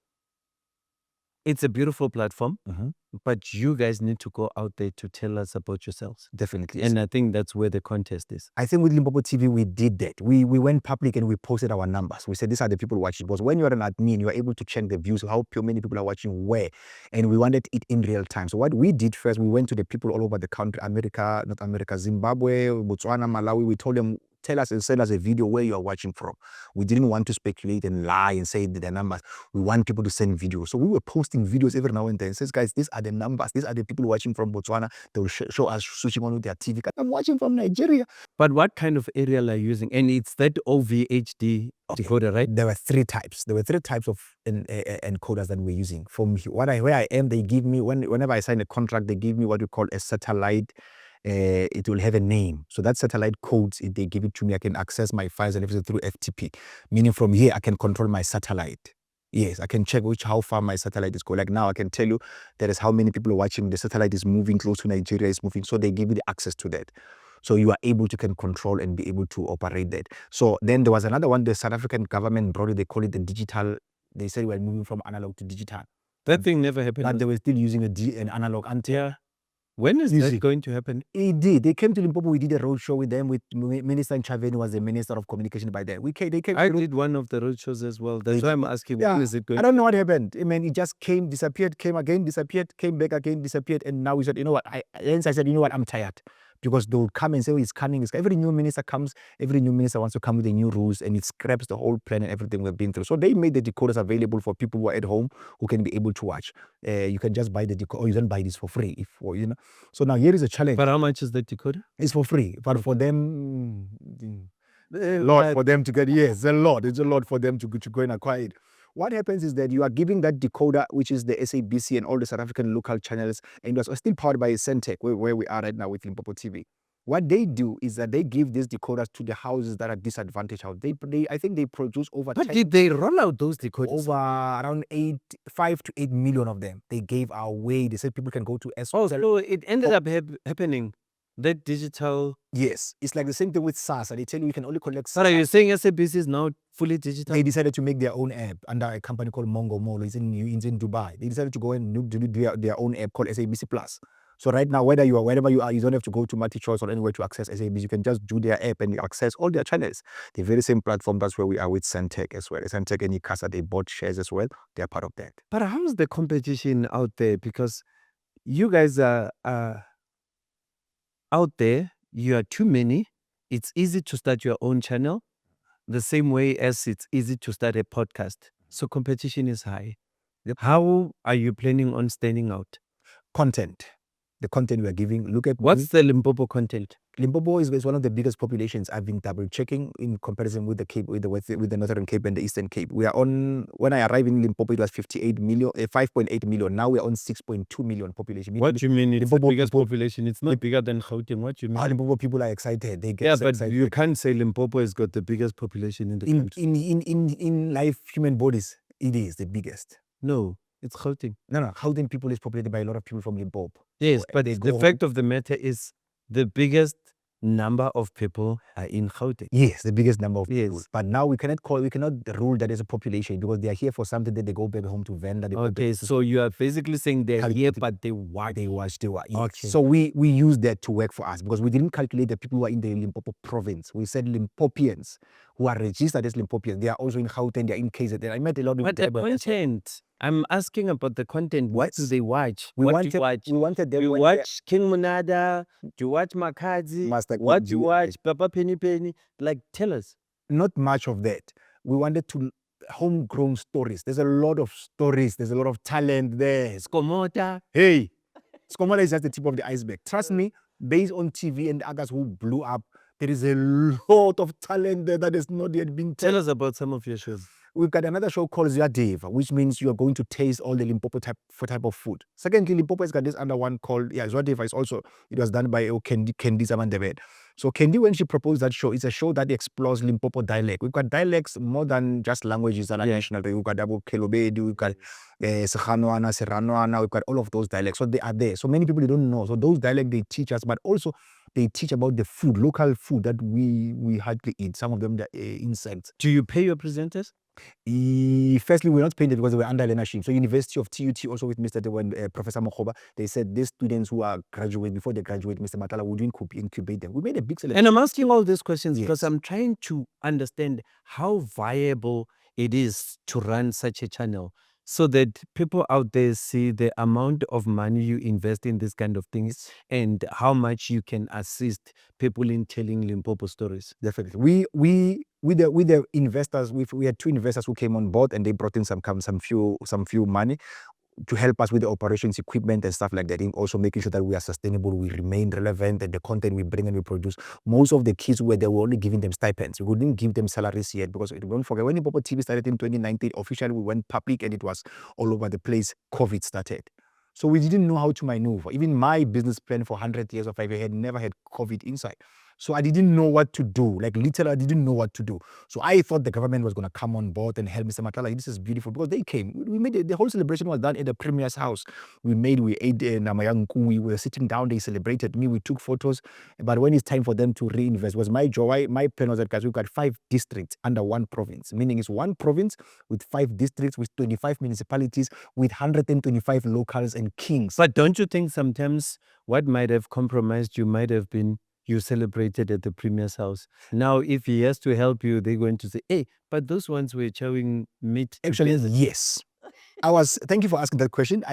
[SPEAKER 1] it's a beautiful platform,
[SPEAKER 2] Mhm.
[SPEAKER 1] but you guys need to go out there to tell us about yourselves.
[SPEAKER 2] Definitely.
[SPEAKER 1] And I think that's where the contest is.
[SPEAKER 2] I think with Limpopo TV, we did that. We went public and we posted our numbers. We said, these are the people watching. Because when you're an admin, you're able to check the views, how many people are watching where. And we wanted it in real time. So what we did first, we went to the people all over the country, North America, Zimbabwe, Botswana, Malawi. We told them, tell us and send us a video where you are watching from. We didn't want to speculate and lie and say the numbers. We want people to send videos. So we were posting videos every now and then. Says, guys, these are the numbers. These are the people watching from Botswana. They will show us switching on with their TV. I'm watching from Nigeria.
[SPEAKER 1] But what kind of aerial are you using? And it's that OVHD decoder, right?
[SPEAKER 2] There were three types. There were three types of encoders that we're using. From where I am, they give me, whenever I sign a contract, they give me what we call a satellite. It will have a name. So that satellite codes, if they give it to me, I can access my files and everything through FTP. Meaning from here, I can control my satellite. Yes, I can check how far my satellite is going. Like now, I can tell you there is how many people are watching. The satellite is moving close to Nigeria, is moving. So they give you the access to that. So you are able to can control and be able to operate that. So then there was another one, the South African government brought it, they call it the digital. They said we're moving from analog to digital.
[SPEAKER 1] That thing never happened.
[SPEAKER 2] But they were still using an analog antenna.
[SPEAKER 1] Yeah. When is that going to happen?
[SPEAKER 2] It did. They came to Limpopo. We did a roadshow with them. With Minister Chaveni was the Minister of Communication by then. They came.
[SPEAKER 1] I did one of the roadshows as well. That's why I'm asking,
[SPEAKER 2] Yeah,
[SPEAKER 1] when is it going?
[SPEAKER 2] I don't know what happened. I mean, it just came, disappeared, came again, disappeared, came back again, disappeared, and now we said, you know what? I said, you know what? I'm tired. Because they'll come and say, oh, it's cunning. Every new minister comes, every new minister wants to come with the new rules, and it scraps the whole plan and everything we've been through. So they made the decoders available for people who are at home who can be able to watch. You can just buy the decoder, or you don't buy this for free. So now here is a challenge.
[SPEAKER 1] But how much is the decoder?
[SPEAKER 2] It's for free. But for them, a lot for them to get. Yes, a lot. It's a lot for them to go and acquire it. What happens is that you are giving that decoder, which is the SABC and all the South African local channels, and it was still powered by Centec, where we are right now with Limpopo TV. What they do is that they give these decoders to the houses that are disadvantaged. I think they produce over.
[SPEAKER 1] But did they roll out those decoders?
[SPEAKER 2] Over around 5 to 8 million of them. They gave away. They said people can go to
[SPEAKER 1] Oh, so it ended up happening. That digital.
[SPEAKER 2] Yes, it's like the same thing with SARS. They tell you can only collect.
[SPEAKER 1] But are you saying SABC is now fully digital?
[SPEAKER 2] They decided to make their own app under a company called Mongo Molo. It's in Dubai. They decided to go and do their own app called SABC Plus. So right now, wherever you are, you don't have to go to MultiChoice or anywhere to access SABC. You can just do their app and access all their channels. The very same platform. That's where we are with Centec as well. Centec and Icasa, they bought shares as well. They are part of that.
[SPEAKER 1] But how's the competition out there? Because you guys are out there, you are too many. It's easy to start your own channel, the same way as it's easy to start a podcast. So competition is high.
[SPEAKER 2] Yep.
[SPEAKER 1] How are you planning on standing out?
[SPEAKER 2] Content. The content we are giving. Look at
[SPEAKER 1] what's the Limpopo content.
[SPEAKER 2] Limpopo is one of the biggest populations. I've been double checking in comparison with the Cape, with the Northern Cape and the Eastern Cape. We are on, when I arrived in Limpopo, it was 5.8 million. Now we are on 6.2 million population.
[SPEAKER 1] What do you mean it's
[SPEAKER 2] Limpopo
[SPEAKER 1] the biggest population? It's not bigger than Gauteng. What do you mean?
[SPEAKER 2] Limpopo people are excited. They get
[SPEAKER 1] but
[SPEAKER 2] excited.
[SPEAKER 1] you can't say Limpopo has got the biggest population in the country.
[SPEAKER 2] In life, human bodies, it is the biggest.
[SPEAKER 1] No, it's Gauteng.
[SPEAKER 2] No. Gauteng people is populated by a lot of people from Limpopo.
[SPEAKER 1] Yes,
[SPEAKER 2] So
[SPEAKER 1] but the fact of the matter is the biggest number of people are in Gauteng.
[SPEAKER 2] Yes, the biggest number of people.
[SPEAKER 1] Yes.
[SPEAKER 2] But now we cannot rule that as a population because they are here for something that they go back home to Venda.
[SPEAKER 1] Okay, so you are basically saying they're here, but they watch.
[SPEAKER 2] Okay. So we use that to work for us because we didn't calculate the people who are in the Limpopo province. We said Limpopians who are registered as Limpopians. They are also in Gauteng, they are in KZN. I met a lot of
[SPEAKER 1] But the content, I'm asking about the content. What do
[SPEAKER 2] Yes.
[SPEAKER 1] they watch?
[SPEAKER 2] We
[SPEAKER 1] What do you
[SPEAKER 2] wanted,
[SPEAKER 1] watch?
[SPEAKER 2] we wanted them
[SPEAKER 1] You
[SPEAKER 2] when
[SPEAKER 1] watch King Munada? Do you watch Makazi?
[SPEAKER 2] Master
[SPEAKER 1] What do you
[SPEAKER 2] King-
[SPEAKER 1] watch? Papa Penny Penny? Like, tell us.
[SPEAKER 2] not much of that. We wanted to homegrown stories. There's a lot of stories. There's a lot of talent there.
[SPEAKER 1] Skomota.
[SPEAKER 2] Hey, Skomola is just the tip of the iceberg. Trust me, based on TV and others who blew up, there is a lot of talent there that is not yet being
[SPEAKER 1] Tell
[SPEAKER 2] tapped.
[SPEAKER 1] us about some of your shows.
[SPEAKER 2] We've got another show called Ziyadeva, which means you are going to taste all the Limpopo type of food. Secondly, Limpopo has got this other one called, Ziyadeva is also, it was done by Kendi Zamandebed. So Kendi, when she proposed that show, it's a show that explores Limpopo dialect. We've got dialects more than just languages that are national. We've got Abu Kelobedi, we've got Sekanoana, Serranoana, we've got all of those dialects. So they are there. So many people don't know. So those dialects, they teach us, but also they teach about the food, local food that we hardly eat. Some of them, the insects.
[SPEAKER 1] Do you pay your presenters?
[SPEAKER 2] Firstly, we're not paying it because they were under learnership. So University of TUT, also with Mr. Professor Mokhoba, they said these students who are graduate, before they graduate, Mr. Matlala, would incubate them. We made a big selection.
[SPEAKER 1] And I'm asking all these questions because
[SPEAKER 2] Yes.
[SPEAKER 1] I'm trying to understand how viable it is to run such a channel so that people out there see the amount of money you invest in this kind of things and how much you can assist people in telling Limpopo stories.
[SPEAKER 2] Definitely. With the investors, we had two investors who came on board and they brought in some few money to help us with the operations equipment and stuff like that, and also making sure that we are sustainable, we remain relevant, and the content we bring and we produce. Most of the kids were only giving them stipends. We couldn't give them salaries yet because don't forget, when Limpopo TV started in 2019, officially we went public and it was all over the place. COVID started. So we didn't know how to maneuver. Even my business plan for 100 years of 5 years had never had COVID inside. So I didn't know what to do. Like literally, I didn't know what to do. So I thought the government was going to come on board and help Mr. Matlala. This is beautiful because they came. We made the whole celebration was done at the Premier's house. We ate Namayanku. We were sitting down. They celebrated me. We took photos. But when it's time for them to reinvest, was my joy. My plan was that, guys, we've got 5 districts under one province, meaning it's one province with 5 districts with 25 municipalities with 125 locals and kings.
[SPEAKER 1] But don't you think sometimes what might have compromised you might have been you celebrated at the Premier's house? Now, if he has to help you, they're going to say, hey, but those ones were showing meat.
[SPEAKER 2] Actually,
[SPEAKER 1] together."
[SPEAKER 2] yes. Thank you for asking that question.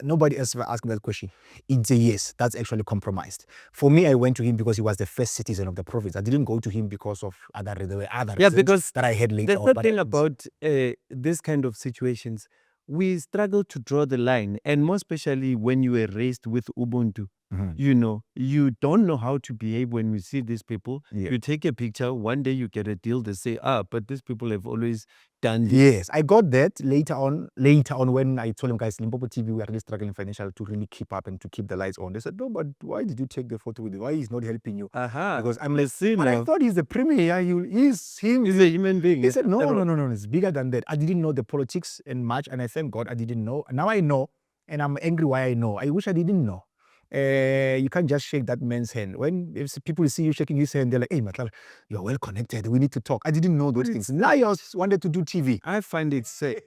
[SPEAKER 2] Nobody else ever asked that question. It's a yes, that's actually compromised. For me, I went to him because he was the first citizen of the province. I didn't go to him because of other reasons
[SPEAKER 1] because
[SPEAKER 2] that I had later
[SPEAKER 1] the
[SPEAKER 2] on.
[SPEAKER 1] third
[SPEAKER 2] But
[SPEAKER 1] thing about this kind of situations, we struggle to draw the line, and more especially when you were raised with Ubuntu.
[SPEAKER 2] Mhm.
[SPEAKER 1] You know, you don't know how to behave when you see these people.
[SPEAKER 2] Yeah.
[SPEAKER 1] You take a picture, one day you get a deal, they say, but these people have always done this.
[SPEAKER 2] Yes, I got that later on when I told him, guys, Limpopo TV, we are really struggling financially to really keep up and to keep the lights on. They said, no, but why did you take the photo with him? Why he's not helping you? Because I'm like, but I thought he's the premier. He's him.
[SPEAKER 1] He's a human being.
[SPEAKER 2] He said, no, it's bigger than that. I didn't know the politics and much, and I thank God I didn't know. Now I know, and I'm angry why I know. I wish I didn't know. You can't just shake that man's hand. If people see you shaking his hand, they're like, hey, Matlala, you're well connected. We need to talk. I didn't know those things. Now I just wanted to do TV.
[SPEAKER 1] I find it sick.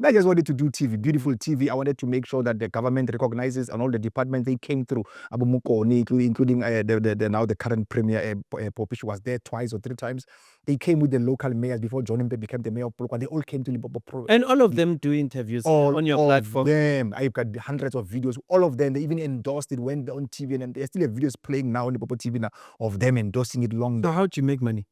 [SPEAKER 2] I just wanted to do TV, beautiful TV. I wanted to make sure that the government recognizes and all the departments they came through. Abu Mukoni, including now the current premier, Popish was there 2 or 3 times. They came with the local mayors before John Mbe became the mayor of Polokwane. They all came to Limpopo.
[SPEAKER 1] And all of them do interviews on your platform.
[SPEAKER 2] All of them. I've got hundreds of videos. All of them. They even endorsed it, went on TV, and there's still have videos playing now on Limpopo TV now of them endorsing it long.
[SPEAKER 1] So how do you make money?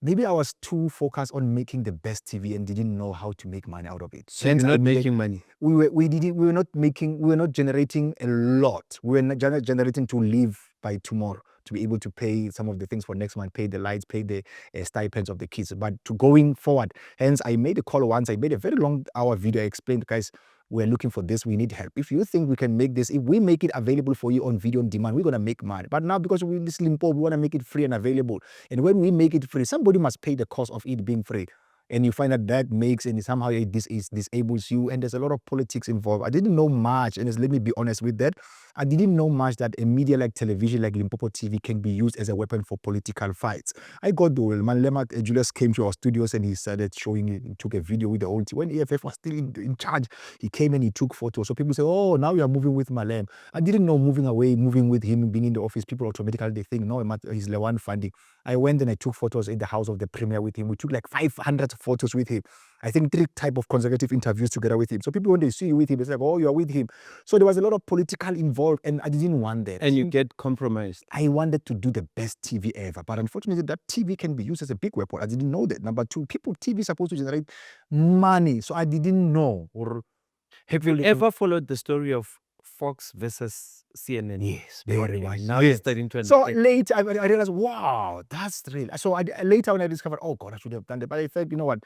[SPEAKER 2] Maybe I was too focused on making the best TV and didn't know how to make money out of it.
[SPEAKER 1] So you're not making money.
[SPEAKER 2] We were not generating a lot. We were not generating to live by tomorrow, to be able to pay some of the things for next month, pay the lights, pay the stipends of the kids. But to going forward, hence I made a call once. I made a very long hour video. I explained, guys, we're looking for this. We need help. If you think we can make this, if we make it available for you on video on demand, we're going to make money. But now because we this Limpopo, we want to make it free and available. And when we make it free, somebody must pay the cost of it being free. And you find that makes, and somehow it disables you, and there's a lot of politics involved. I didn't know much, and let me be honest with that. I didn't know much that a media like television, like Limpopo TV, can be used as a weapon for political fights. I got the Malema Julius came to our studios and he started showing it. He took a video with the whole team. When EFF was still in charge, he came and he took photos. So people say, oh, now you are moving with Malem. I didn't know moving away, moving with him, being in the office, people automatically they think, no, he's the one funding. I went and I took photos in the house of the premier with him. We took like 500 photos with him. I think 3 type of consecutive interviews together with him. So people, when they see you with him, it's like, oh, you are with him. So there was a lot of political involved, and I didn't want that.
[SPEAKER 1] And you get compromised.
[SPEAKER 2] I wanted to do the best TV ever, but unfortunately, that TV can be used as a big weapon. I didn't know that. Number two, TV is supposed to generate money, so I didn't know. Or
[SPEAKER 1] have you ever followed the story of Fox versus CNN?
[SPEAKER 2] Yes, very much.
[SPEAKER 1] Now you're starting to
[SPEAKER 2] So
[SPEAKER 1] understand.
[SPEAKER 2] later, I realized, wow, that's real. So later when I discovered, oh God, I should have done that. But I thought, you know what,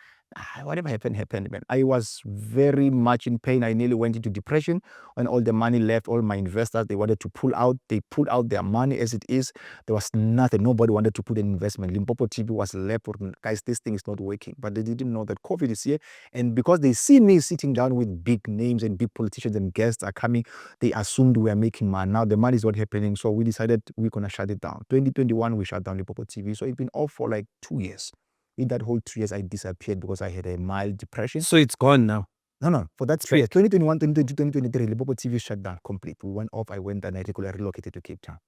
[SPEAKER 2] whatever happened, man. I was very much in pain. I nearly went into depression when all the money left. All my investors, they wanted to pull out. They pulled out their money as it is. There was nothing. Nobody wanted to put an investment. Limpopo TV was left for, guys, this thing is not working. But they didn't know that COVID is here. And because they see me sitting down with big names and big politicians and guests are coming, they assumed we are making money. Now the money is not happening. So we decided we're going to shut it down. 2021, we shut down Limpopo TV. So it's been off for like 2 years. In that whole 2 years, I disappeared because I had a mild depression.
[SPEAKER 1] So it's gone now.
[SPEAKER 2] No. For that 3 years, 2021, 2022, 2023, Limpopo TV shut down complete. We went off. I went and I relocated to Cape Town.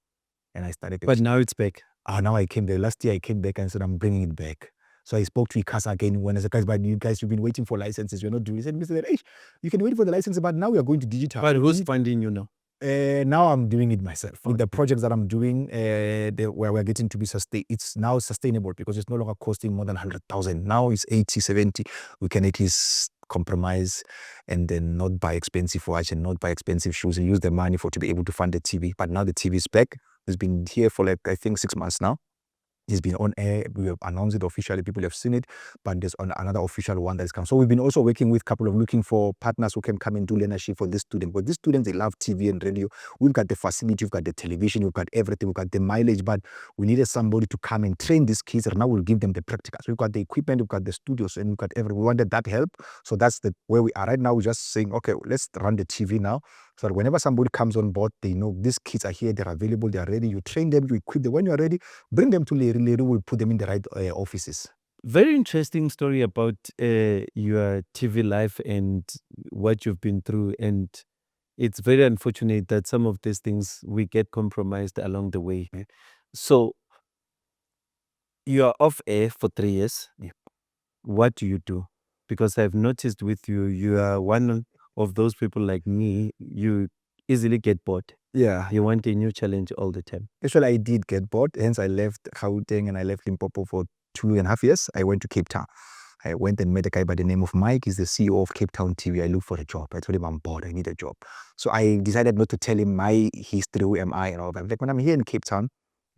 [SPEAKER 2] And I started.
[SPEAKER 1] But now it's back.
[SPEAKER 2] Now I came there. Last year I came back and said, I'm bringing it back. So I spoke to Ikasa again when I said, guys, but you guys, you've been waiting for licenses. We're not doing it. He said, Mr. Hey, you can wait for the license, but now we are going to digital.
[SPEAKER 1] But who's funding you now?
[SPEAKER 2] Now I'm doing it myself. With the projects that I'm doing, where we're getting to be it's now sustainable because it's no longer costing more than 100,000. Now it's 80, 70. We can at least compromise and then not buy expensive watch and not buy expensive shoes and use the money to be able to fund the TV. But now the TV is back. It's been here for like, I think 6 months now. It's been on air. We have announced it officially. People have seen it, but there's another official one that's come. So we've been also working with a couple of looking for partners who can come and do leadership for this student. But these students, they love TV and radio. We've got the facility, we've got the television, we've got everything, we've got the mileage, but we needed somebody to come and train these kids, and now we'll give them the practicals. We've got the equipment, we've got the studios, and we've got everything. We wanted that help. So that's where we are right now. We're just saying, okay, let's run the TV now. So that whenever somebody comes on board, they know these kids are here, they're available, they're ready. You train them, you equip them. When you're ready, bring them to Leru. Leru will put them in the right offices.
[SPEAKER 1] Very interesting story about your TV life and what you've been through. And it's very unfortunate that some of these things we get compromised along the way. So you are off air for 3 years.
[SPEAKER 2] Yeah.
[SPEAKER 1] What do you do? Because I've noticed with you, you are one of those people like me, you easily get bored.
[SPEAKER 2] Yeah.
[SPEAKER 1] You want a new challenge all the time.
[SPEAKER 2] Actually, I did get bored. Hence, I left Gauteng and I left Limpopo for 2.5 years. I went to Cape Town. I went and met a guy by the name of Mike. He's the CEO of Cape Town TV. I looked for a job. I told him I'm bored. I need a job. So I decided not to tell him my history, who am I, and all that. I'm like, when I'm here in Cape Town,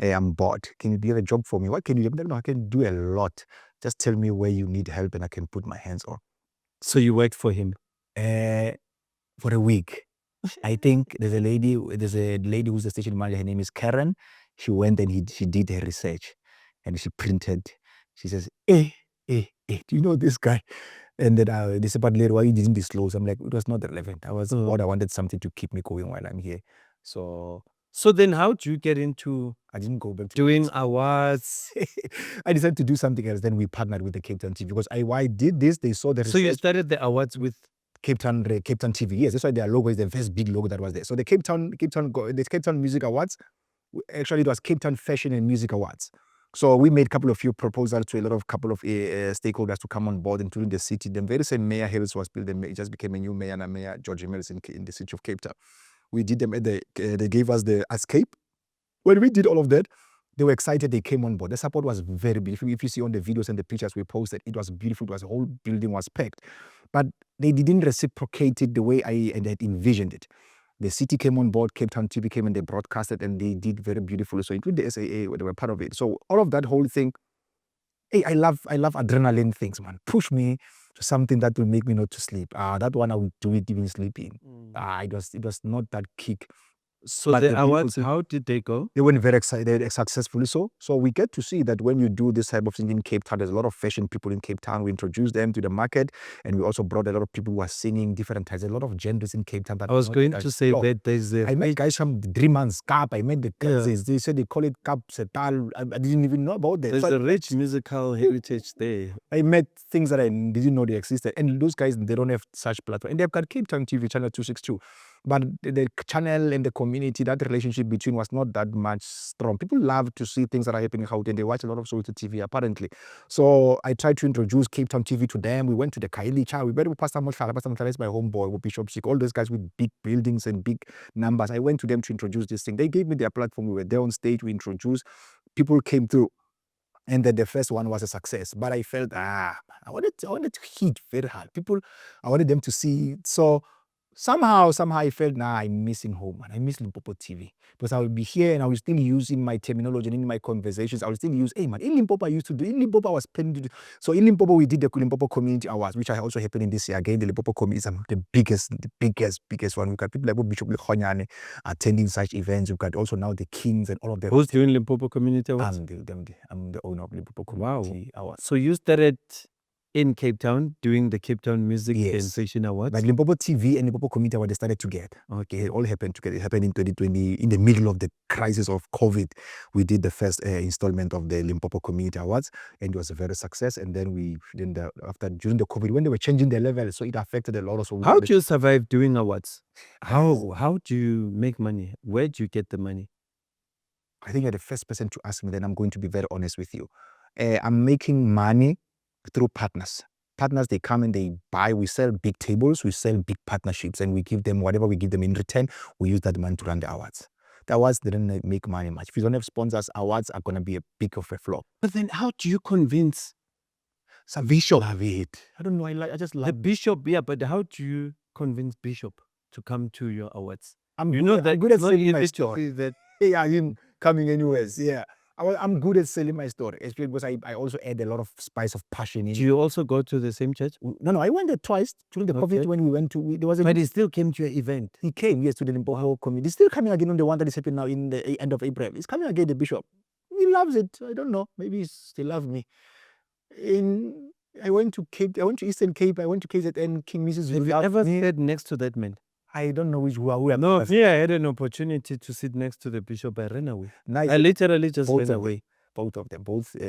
[SPEAKER 2] I'm bored. Can you do a job for me? What can you do? No, I can do a lot. Just tell me where you need help and I can put my hands on.
[SPEAKER 1] So you worked for him?
[SPEAKER 2] For a week. I think there's a lady who's the station manager. Her name is Karen. She went and she did her research and she printed. She says, do you know this guy? And then they said, but later, why you didn't disclose? I'm like, it was not relevant. I was bored. I wanted something to keep me going while I'm here. So
[SPEAKER 1] then how do you get into
[SPEAKER 2] I didn't go back to
[SPEAKER 1] doing awards?
[SPEAKER 2] I decided to do something else. Then we partnered with the Cape Town TV because I did this. They saw the research.
[SPEAKER 1] So you started the awards with
[SPEAKER 2] Cape Town TV. Yes, that's why their logo is the first big logo that was there. So the Cape Town Music Awards, actually it was Cape Town Fashion and Music Awards. So we made a few proposals to a couple of stakeholders to come on board, including the city. The very same Mayor Harris was built. It just became a new mayor, and Mayor George Harris in the city of Cape Town. We did them they gave us the escape. When we did all of that, they were excited. They came on board. The support was very beautiful. If you see on the videos and the pictures we posted, it was beautiful. The whole building was packed. But they didn't reciprocate it the way I had envisioned it. The city came on board, Cape Town TV came and they broadcasted and they did very beautifully. So including the SAA, they were part of it. So all of that whole thing, I love adrenaline things, man. Push me to something that will make me not to sleep. That one I would do it even sleeping. It was not that kick.
[SPEAKER 1] So but the awards, how did they go?
[SPEAKER 2] They went very excited, successfully so. So we get to see that when you do this type of thing in Cape Town, there's a lot of fashion people in Cape Town. We introduce them to the market, and we also brought a lot of people who are singing different types. A lot of genders in Cape Town. That
[SPEAKER 1] I was going to say that there's
[SPEAKER 2] I met guys from Dreamers, Kap. I met the Katzes. They said they call it Kap Setal. I didn't even know about that.
[SPEAKER 1] There's a rich musical heritage there.
[SPEAKER 2] I met things that I didn't know they existed. And those guys, they don't have such platform. And they've got Cape Town TV, channel 262. But the channel and the community, that relationship between was not that much strong. People love to see things that are happening in Gauteng. They watch a lot of Soweto TV, apparently. So I tried to introduce Cape Town TV to them. We went to the Kailicha. We went with Pastor Matlala. Pastor Matlala is my homeboy, with Bishop Sik, all those guys with big buildings and big numbers. I went to them to introduce this thing. They gave me their platform. We were there on stage. We introduced. People came through. And then the first one was a success. But I felt, I wanted to hit very hard. People, I wanted them to see. So somehow I felt, I'm missing home, and I miss Limpopo TV. Because I will be here and I will still use in my terminology and in my conversations, I will still use, hey man, in Limpopo I used to do, in Limpopo I was planning to do. So in Limpopo we did the Limpopo Community Awards, which are also happening this year. Again, the Limpopo Community is the biggest one. We've got people like Bishop Likhonyane attending such events. We've got also now the Kings and all of them.
[SPEAKER 1] Who's doing Limpopo Community Awards?
[SPEAKER 2] I'm the owner of Limpopo Community Awards.
[SPEAKER 1] So you started in Cape Town doing the Cape Town Music and Fashion Awards?
[SPEAKER 2] But Limpopo TV and Limpopo Community Awards, they started together. Okay, it all happened together. It happened in 2020, in the middle of the crisis of COVID. We did the first installment of the Limpopo Community Awards, and it was a very success. And then during the COVID, when they were changing the level, so it affected a lot of.
[SPEAKER 1] How do you survive doing awards? How do you make money? Where do you get the money?
[SPEAKER 2] I think you're the first person to ask me. Then I'm going to be very honest with you. I'm making money through partners. Partners, they come and they buy. We sell big tables, we sell big partnerships, and we give them whatever we give them in return. We use that money to run the awards. The awards didn't make money much. If you don't have sponsors, awards are going to be a big of a flop.
[SPEAKER 1] But then how do you convince?
[SPEAKER 2] Some Bishop have it. I don't know. I just love
[SPEAKER 1] the Bishop. Yeah, but how do you convince Bishop to come to your awards?
[SPEAKER 2] I'm good at selling my story. Yeah, I'm coming anyways. Yeah. I'm good at selling my story, especially because I also add a lot of spice of passion in.
[SPEAKER 1] Do you also go to the same church?
[SPEAKER 2] No, I went there twice during the COVID when we went to. There was
[SPEAKER 1] but he still came to your event.
[SPEAKER 2] He came, yes, to the Limpopo community. He's still coming again on the one that is happening now in the end of April. He's coming again, the Bishop. He loves it. I don't know. Maybe he still loves me. I went to Cape. I went to Eastern Cape. I went to KZN, King Mrs.
[SPEAKER 1] Have you ever sat next to that man?
[SPEAKER 2] I don't know who are.
[SPEAKER 1] No, I had an opportunity to sit next to the Bishop. I ran away. I literally just ran away.
[SPEAKER 2] Both of them, both the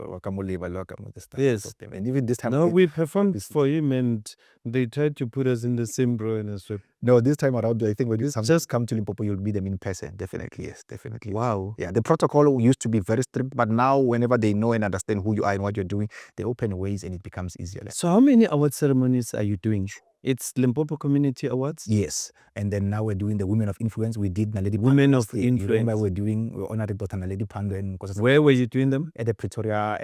[SPEAKER 2] Wakamole, the stuff.
[SPEAKER 1] Yes.
[SPEAKER 2] And even this time.
[SPEAKER 1] No, we performed for him and they tried to put us in the same row and a sweep.
[SPEAKER 2] No, this time around, I think when you just come to Limpopo, you'll meet them in person. Definitely, yes. Definitely.
[SPEAKER 1] Wow.
[SPEAKER 2] Yeah, the protocol used to be very strict, but now whenever they know and understand who you are and what you're doing, they open ways and it becomes easier.
[SPEAKER 1] So how many award ceremonies are you doing? It's Limpopo Community Awards?
[SPEAKER 2] Yes. And then now we're doing the Women of Influence. We did Naledi
[SPEAKER 1] Women of Influence.
[SPEAKER 2] You remember we're honoring Dr. Naledi Pando.
[SPEAKER 1] Where were you doing them?
[SPEAKER 2] At the Pretoria,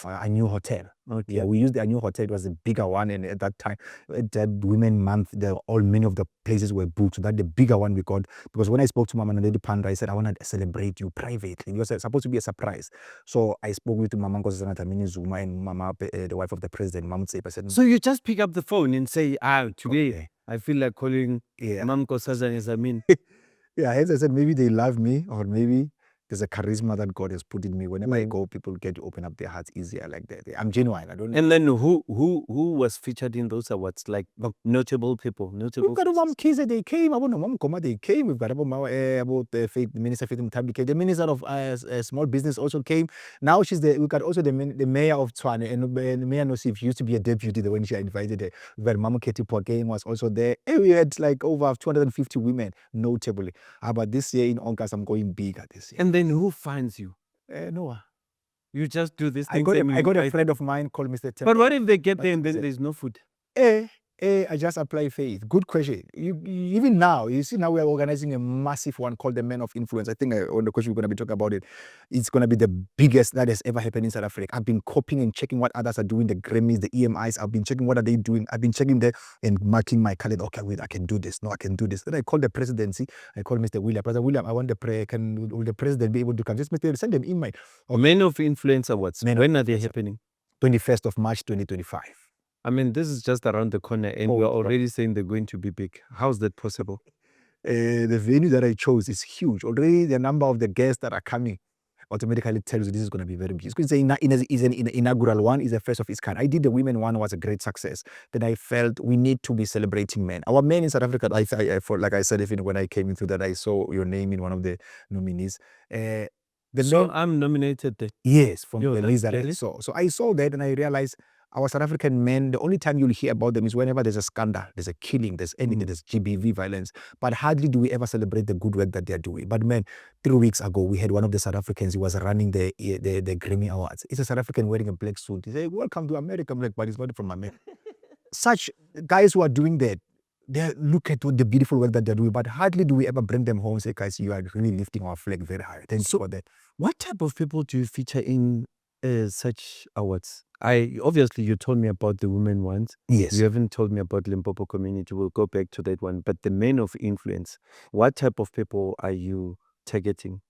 [SPEAKER 2] a new hotel.
[SPEAKER 1] Okay.
[SPEAKER 2] Yeah, we used a new hotel. It was a bigger one. And at that time, that Women Month, many of the places were booked. So that the bigger one we got. Because when I spoke to Mama Naledi Pando, I said, I want to celebrate you privately. It was supposed to be a surprise. So I spoke with Mama Nkosazana Dlamini Zuma and Mama, the wife of the president, Mama Tsepa. I said,
[SPEAKER 1] so you just pick up the phone and say, today I feel like calling Mama Nkosazana Dlamini.
[SPEAKER 2] Yeah, as I said, maybe they love me, or maybe there's a charisma that God has put in me. Whenever I go, people get to open up their hearts easier like that. I'm genuine. I don't know.
[SPEAKER 1] And then who was featured in those awards? Like notable people.
[SPEAKER 2] We've got Mom Kiza, they came. I want Mom Koma, they came. We've got about the Minister Faith Mutambi came. The Minister of Small Business also came. Now we've got also the Mayor of Tshwane, and Mayor Nosif used to be a deputy when she invited her. We've got Mama Katie Pogain was also there. And we had like over 250 women, notably. But this year in August, I'm going bigger this year.
[SPEAKER 1] And then who finds you?
[SPEAKER 2] Noah.
[SPEAKER 1] You just do this thing.
[SPEAKER 2] I got a friend of mine called Mr. Temple.
[SPEAKER 1] But what if they get there and then there's no food?
[SPEAKER 2] I just apply faith. Good question. Even now, you see, now we are organizing a massive one called the Men of Influence. I think on the question we're going to be talking about it. It's going to be the biggest that has ever happened in South Africa. I've been copying and checking what others are doing, the Grammys, the EMIs. I've been checking what are they doing. I've been checking there and marking my calendar. Okay, wait, I can do this. No, I can do this. Then I called the presidency. I called Mr. William. President William, I want the prayer. Will the president be able to come? Just send them email.
[SPEAKER 1] Okay. Men of Influence Awards. When are they happening?
[SPEAKER 2] 21st of March, 2025.
[SPEAKER 1] I mean, this is just around the corner and we're already saying they're going to be big. How's that possible?
[SPEAKER 2] The venue that I chose is huge. Already the number of the guests that are coming automatically tells you this is going to be very big. It's an inaugural one, is a first of its kind. I did the women one, was a great success. Then I felt we need to be celebrating men. Our men in South Africa, like I said, even when I came into that, I saw your name in one of the nominees.
[SPEAKER 1] So I'm nominated there?
[SPEAKER 2] Yes, from the list that I saw. So I saw that and I realized Our South African men, the only time you'll hear about them is whenever there's a scandal, there's a killing, there's anything, there's GBV violence. But hardly do we ever celebrate the good work that they're doing. But man, 3 weeks ago, we had one of the South Africans, he was running the Grammy Awards. It's a South African wearing a black suit. He said, welcome to America. I'm like, but he's not from America. Such guys who are doing that, they look at the beautiful work that they're doing, but hardly do we ever bring them home and say, guys, you are really lifting our flag very high. Thank you for that.
[SPEAKER 1] What type of people do you feature in such awards? Obviously you told me about the women ones.
[SPEAKER 2] Yes.
[SPEAKER 1] You haven't told me about Limpopo community. We'll go back to that one. But the men of influence, what type of people are you targeting?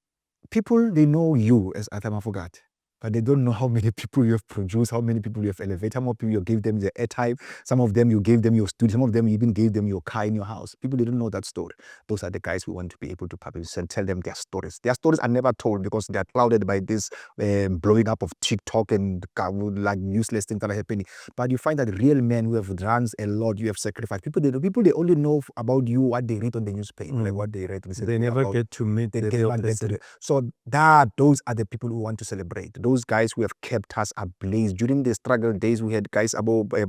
[SPEAKER 2] People, they know you as Arthur Mafokate, but they don't know how many people you have produced, how many people you have elevated, how many people you gave them the airtime. Some of them you gave them your studio, some of them you even gave them your car in your house. People, they don't know that story. Those are the guys we want to be able to publish and tell them their stories. Their stories are never told because they are clouded by this blowing up of TikTok and like useless things that are happening. But you find that real men who have done a lot, you have sacrificed. People, they only know about you what they read on the newspaper, like what they read.
[SPEAKER 1] They never get to meet the real person.
[SPEAKER 2] So those are the people who want to celebrate. Those guys who have kept us ablaze. During the struggle days, we had guys above, we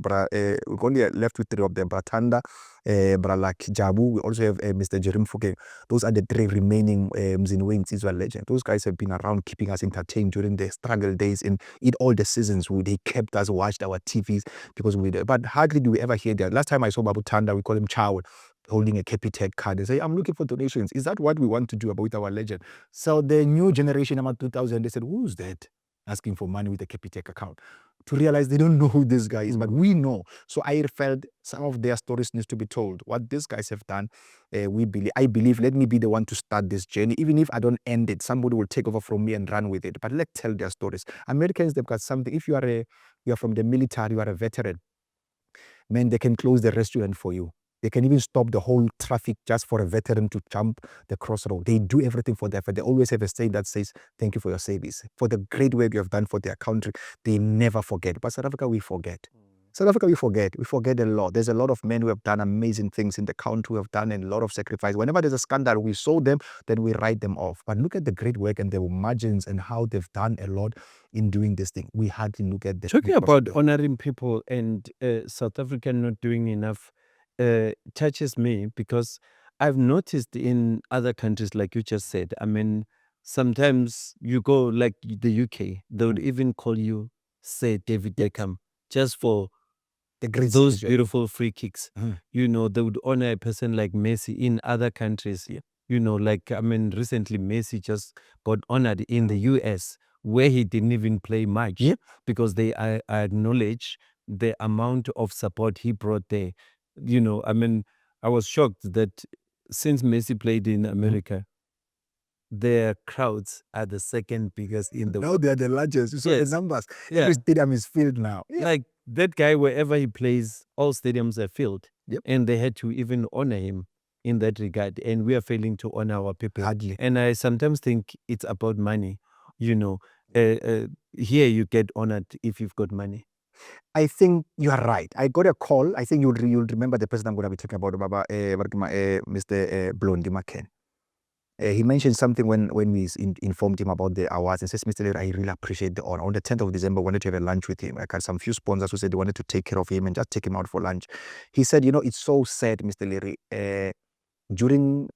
[SPEAKER 2] only left with 3 of them, Bratanda, Bralak Jabu. We also have Mr. Jerim Fuke. Those are the 3 remaining Mzinwe Insizwa legends. Those guys have been around keeping us entertained during the struggle days in all the seasons. They kept us, watched our TVs because but hardly do we ever hear that. Last time I saw Babu Tanda, we call him Chow, holding a Capitec card and say, I'm looking for donations. Is that what we want to do about our legend? So the new generation, about 2000, they said, who's that? Asking for money with a Capitec account. To realize they don't know who this guy is, but we know. So I felt some of their stories needs to be told. What these guys have done, I believe, let me be the one to start this journey. Even if I don't end it, somebody will take over from me and run with it. But let's tell their stories. Americans, they've got something. If you are from the military, you are a veteran, man, they can close the restaurant for you. They can even stop the whole traffic just for a veteran to jump the crossroad. They do everything for that. They always have a saying that says, thank you for your service. For the great work you have done for their country, they never forget. But South Africa, we forget. South Africa, we forget. We forget a lot. There's a lot of men who have done amazing things in the country, who have done a lot of sacrifice. Whenever there's a scandal, we saw them, then we write them off. But look at the great work and the margins and how they've done a lot in doing this thing. We hardly look at the...
[SPEAKER 1] Talking about honoring people and South Africa not doing enough touches me because I've noticed in other countries, like you just said, I mean, sometimes you go like the UK, they would even call you, say, David Beckham, just for those beautiful free kicks. You know, they would honor a person like Messi in other countries. You know, like, I mean, recently Messi just got honored in the US where he didn't even play much because they acknowledge the amount of support he brought there. You know, I mean, I was shocked that since Messi played in America, their crowds are the second biggest in the
[SPEAKER 2] world. Now they are the largest. You saw the numbers. Every stadium is filled now.
[SPEAKER 1] Like that guy, wherever he plays, all stadiums are filled. And they had to even honor him in that regard. And we are failing to honor our people.
[SPEAKER 2] Hardly.
[SPEAKER 1] And I sometimes think it's about money. You know, here you get honored if you've got money.
[SPEAKER 2] I think you are right. I got a call. I think you'll remember the person I'm going to be talking about, Mr. Blondie McCann. He mentioned something when we informed him about the awards and says, Mr. Leary, I really appreciate the honor. On the 10th of December, I wanted to have a lunch with him. I had some few sponsors who said they wanted to take care of him and just take him out for lunch. He said, you know, it's so sad, Mr. Leary, during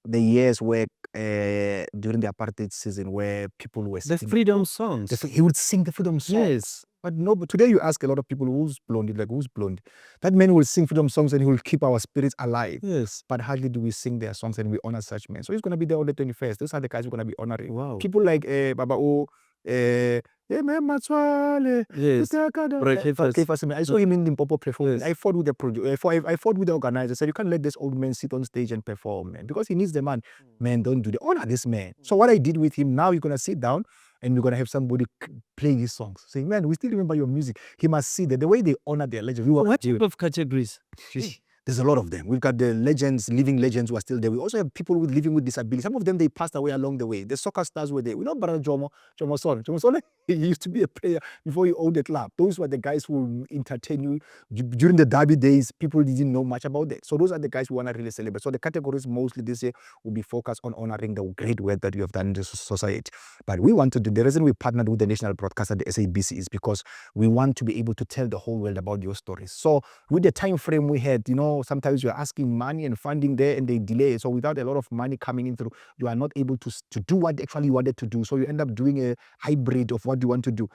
[SPEAKER 2] the years where, during the apartheid season where people were
[SPEAKER 1] the freedom songs.
[SPEAKER 2] He would sing the freedom songs.
[SPEAKER 1] Yes.
[SPEAKER 2] But no, but today you ask a lot of people who's Blondie, like who's Blondie? That man will sing freedom songs and he will keep our spirits alive.
[SPEAKER 1] Yes.
[SPEAKER 2] But hardly do we sing their songs and we honor such men. So he's going to be there on the 21st. Those are the guys we're going to be honoring.
[SPEAKER 1] Wow.
[SPEAKER 2] People like Baba O,
[SPEAKER 1] Yes.
[SPEAKER 2] I saw him in Limpopo performing.
[SPEAKER 1] Yes.
[SPEAKER 2] I fought with the I fought with the organizer. I said, you can't let this old man sit on stage and perform, man, because he needs the man. Man, don't do the honor this man. So what I did with him, now you're going to sit down and we're going to have somebody play his songs. Saying, man, we still remember your music. He must see that the way they honor their legend.
[SPEAKER 1] What type of categories?
[SPEAKER 2] There's a lot of them. We've got the legends, living legends who are still there. We also have people living with disability. Some of them, they passed away along the way. The soccer stars were there. We know Brother Jomo Son. Jomo Son, he used to be a player before he owned the club. Those were the guys who will entertain you. During the derby days, people didn't know much about that. So those are the guys we want to really celebrate. So the categories mostly this year will be focused on honoring the great work that you have done in the society. But we want to do, the reason we partnered with the national broadcaster, the SABC, is because we want to be able to tell the whole world about your stories. So with the time frame we had, sometimes you're asking money and funding there and they delay. So without a lot of money coming in through, you are not able to do what actually you wanted to do. So you end up doing a hybrid of what you want to do.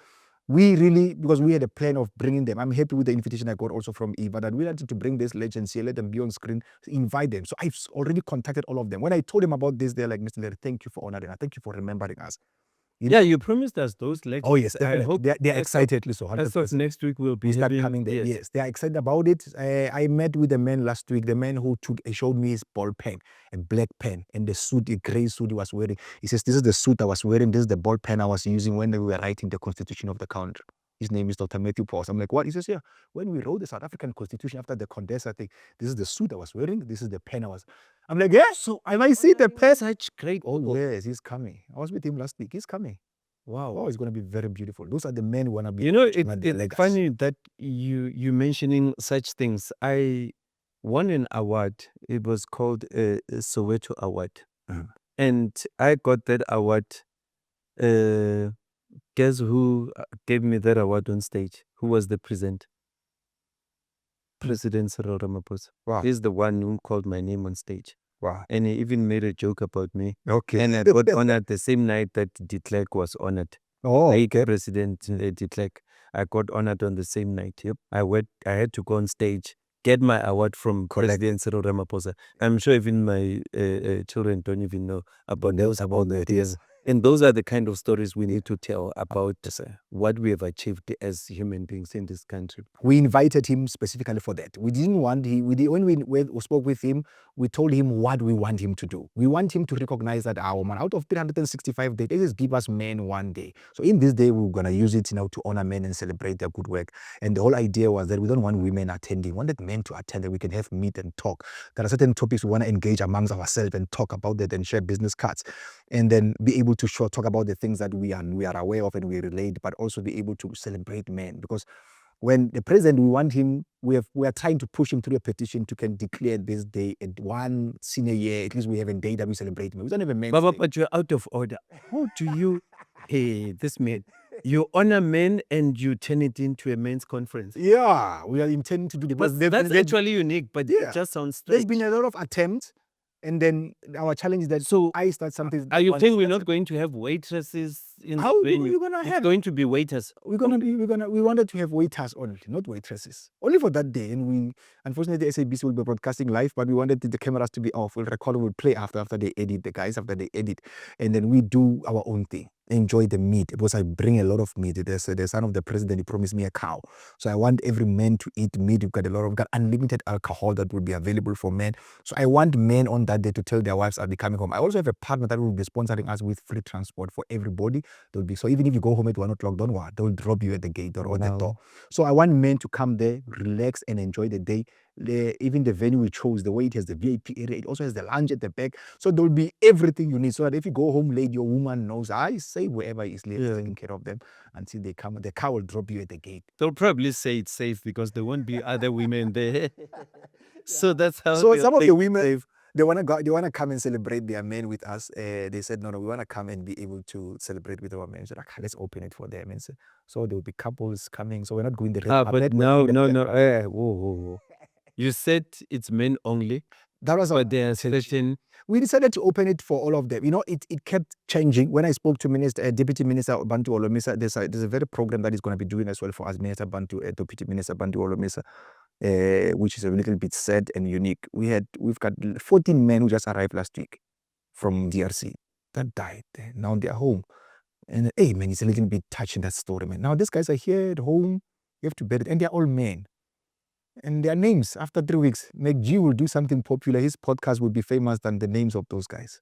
[SPEAKER 2] We really, because we had a plan of bringing them. I'm happy with the invitation I got also from Eva that we wanted to bring these legends here, let them be on screen, invite them. So I've already contacted all of them. When I told them about this, they're like, Mr. Larry, thank you for honoring us. Thank you for remembering us.
[SPEAKER 1] Yeah, you promised us those legends.
[SPEAKER 2] Oh yes,
[SPEAKER 1] I hope
[SPEAKER 2] they're excited. So
[SPEAKER 1] I thought next week we'll be
[SPEAKER 2] start coming there. Yes, they are excited about it. I met with the man last week. The man who showed me his ball pen, a black pen, and the suit, a gray suit he was wearing. He says, "This is the suit I was wearing. This is the ball pen I was using when we were writing the Constitution of the country." His name is Dr. Matthew Paul. I'm like, what? He says, yeah, when we wrote the South African Constitution after the Condesa thing, this is the suit I was wearing. This is the pen I was. I'm like, yeah. So I might see the pen.
[SPEAKER 1] Such great.
[SPEAKER 2] Oh yes, he's coming. I was with him last week. He's coming. Wow. Oh, it's going to be very beautiful. Those are the men who want to be.
[SPEAKER 1] It's funny that you mentioning such things. I won an award. It was called a Soweto Award. And I got that award. Guess who gave me that award on stage? Who was the presenter? President Cyril Ramaphosa.
[SPEAKER 2] Wow.
[SPEAKER 1] He's the one who called my name on stage.
[SPEAKER 2] Wow.
[SPEAKER 1] And he even made a joke about me.
[SPEAKER 2] Okay.
[SPEAKER 1] And I got honored the same night that de Klerk was honored.
[SPEAKER 2] Oh,
[SPEAKER 1] Late
[SPEAKER 2] okay.
[SPEAKER 1] President de Klerk. I got honored on the same night. Yep. I had to go on stage, get my award from President Cyril Ramaphosa. I'm sure even my children don't even know about those ideas. And those are the kind of stories we need to tell about what we have achieved as human beings in this country.
[SPEAKER 2] We invited him specifically for that. We didn't want when we spoke with him, we told him what we want him to do. We want him to recognize that our man, out of 365 days, just give us men one day. So in this day, we're going to use it to honor men and celebrate their good work. And the whole idea was that we don't want women attending. We wanted men to attend, that we can have meet and talk. There are certain topics we want to engage amongst ourselves and talk about that and share business cards. And then be able to talk about the things that we are aware of and we relate, but also be able to celebrate men. Because when the president, we want him, we are trying to push him through a petition to can declare this day at one senior year. At least we have a day that we celebrate men. We don't have a men's day.
[SPEAKER 1] But you're out of order. How do you, hey, this man, you honor men and you turn it into a men's conference?
[SPEAKER 2] Yeah, we are intending to do that.
[SPEAKER 1] But that's actually unique, but it just sounds strange.
[SPEAKER 2] There's been a lot of attempts. And then our challenge is that I start something.
[SPEAKER 1] Are you saying we're not going to have waitresses in
[SPEAKER 2] How
[SPEAKER 1] the venue?
[SPEAKER 2] are you gonna have?
[SPEAKER 1] It's going to be waiters.
[SPEAKER 2] We wanted to have waiters only, not waitresses. Only for that day. And unfortunately, the SABC will be broadcasting live, but we wanted the cameras to be off. We'll record, we'll play after they edit, the guys after they edit. And then we do our own thing. Enjoy the meat, because I bring a lot of meat. The son of the president, he promised me a cow. So I want every man to eat meat. We've got unlimited alcohol that will be available for men. So I want men on that day to tell their wives I'll be coming home. I also have a partner that will be sponsoring us with free transport for everybody. So even if you go home at 1 o'clock, don't worry, they'll drop you at the gate or on the door. So I want men to come there, relax and enjoy the day. Even the venue we chose, the way it has the VIP area, it also has the lounge at the back. So there will be everything you need, so that if you go home late, your woman knows, I say wherever is taking care of them until they come. The car will drop you at the gate.
[SPEAKER 1] They'll probably say it's safe because there won't be other women there. So that's how.
[SPEAKER 2] So some of the women, they want to come and celebrate their men with us. They said, no, we want to come and be able to celebrate with our men. So let's open it for them. And so there will be couples coming. So we're not going the red carpet.
[SPEAKER 1] But no. Whoa. You said it's men only.
[SPEAKER 2] That was
[SPEAKER 1] but there's certain.
[SPEAKER 2] We decided to open it for all of them. It kept changing. When I spoke to Deputy Minister Bantu Olomisa, there's a very program that is going to be doing as well for us, Minister Bantu, Deputy Minister Bantu Olomisa, which is a little bit sad and unique. We've got 14 men who just arrived last week from DRC that died. Now they're home. And hey, man, it's a little bit touching, that story, man. Now these guys are here at home. You have to bury it. And they're all men. And their names, after 3 weeks, McG will do something popular. His podcast will be famous than the names of those guys.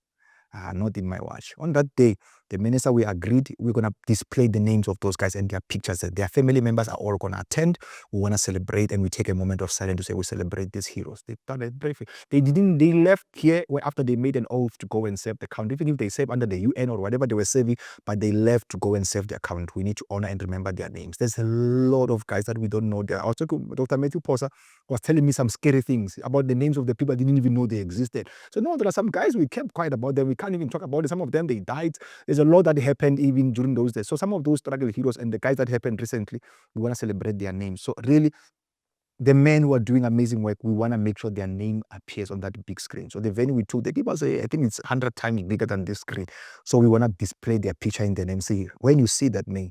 [SPEAKER 2] Not in my watch. On that day, The minister, we agreed we're going to display the names of those guys and their pictures. Their family members are all going to attend. We want to celebrate, and we take a moment of silence to say we celebrate these heroes. They've done it bravely. They left here after they made an oath to go and serve the country, even if they served under the UN or whatever they were serving, but they left to go and serve their country. We need to honor and remember their names. There's a lot of guys that we don't know. I was talking, Dr. Matthew Posa was telling me some scary things about the names of the people I didn't even know they existed. So no, there are some guys we kept quiet about them. We can't even talk about it. Some of them, they died. There's a lot that happened even during those days. So some of those struggle heroes and the guys that happened recently, we want to celebrate their names. So really, the men who are doing amazing work, we want to make sure their name appears on that big screen. So the venue we took, they give us I think it's 100 times bigger than this screen. So we want to display their picture in the name. See, when you see that name,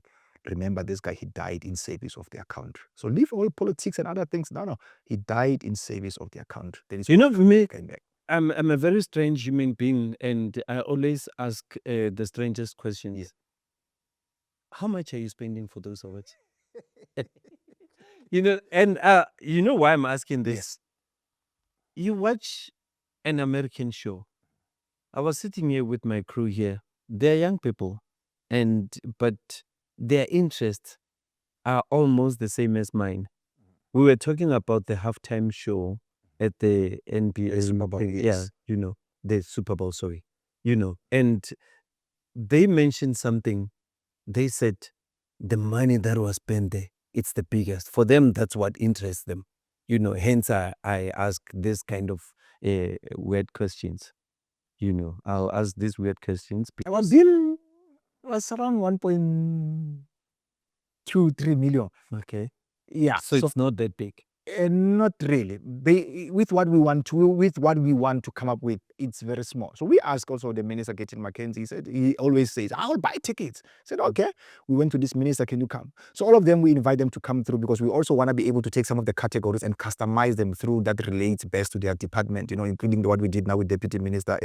[SPEAKER 2] remember this guy, he died in service of their country. So leave all politics and other things. No, he died in service of their country.
[SPEAKER 1] For me, I'm a very strange human being, and I always ask the strangest questions.
[SPEAKER 2] Yes.
[SPEAKER 1] How much are you spending for those awards? And you know why I'm asking this?
[SPEAKER 2] Yes.
[SPEAKER 1] You watch an American show. I was sitting here with my crew here. They're young people, but their interests are almost the same as mine. We were talking about the halftime show at the NBA
[SPEAKER 2] Super Bowl, yes.
[SPEAKER 1] Yeah, the Super Bowl, sorry. And they mentioned something. They said the money that was spent there, it's the biggest. For them, that's what interests them. Hence I ask this kind of weird questions. I'll ask these weird questions.
[SPEAKER 2] Our bill was around 1.23 million.
[SPEAKER 1] Okay.
[SPEAKER 2] Yeah.
[SPEAKER 1] So it's not that big.
[SPEAKER 2] Not really. With what we want to come up with, it's very small. So we asked also the minister, Ketin McKenzie. He always says, "I'll buy tickets." I said, "Okay." We went to this minister, "Can you come?" So all of them, we invite them to come through because we also want to be able to take some of the categories and customize them through that relates best to their department. Including what we did now with Deputy Minister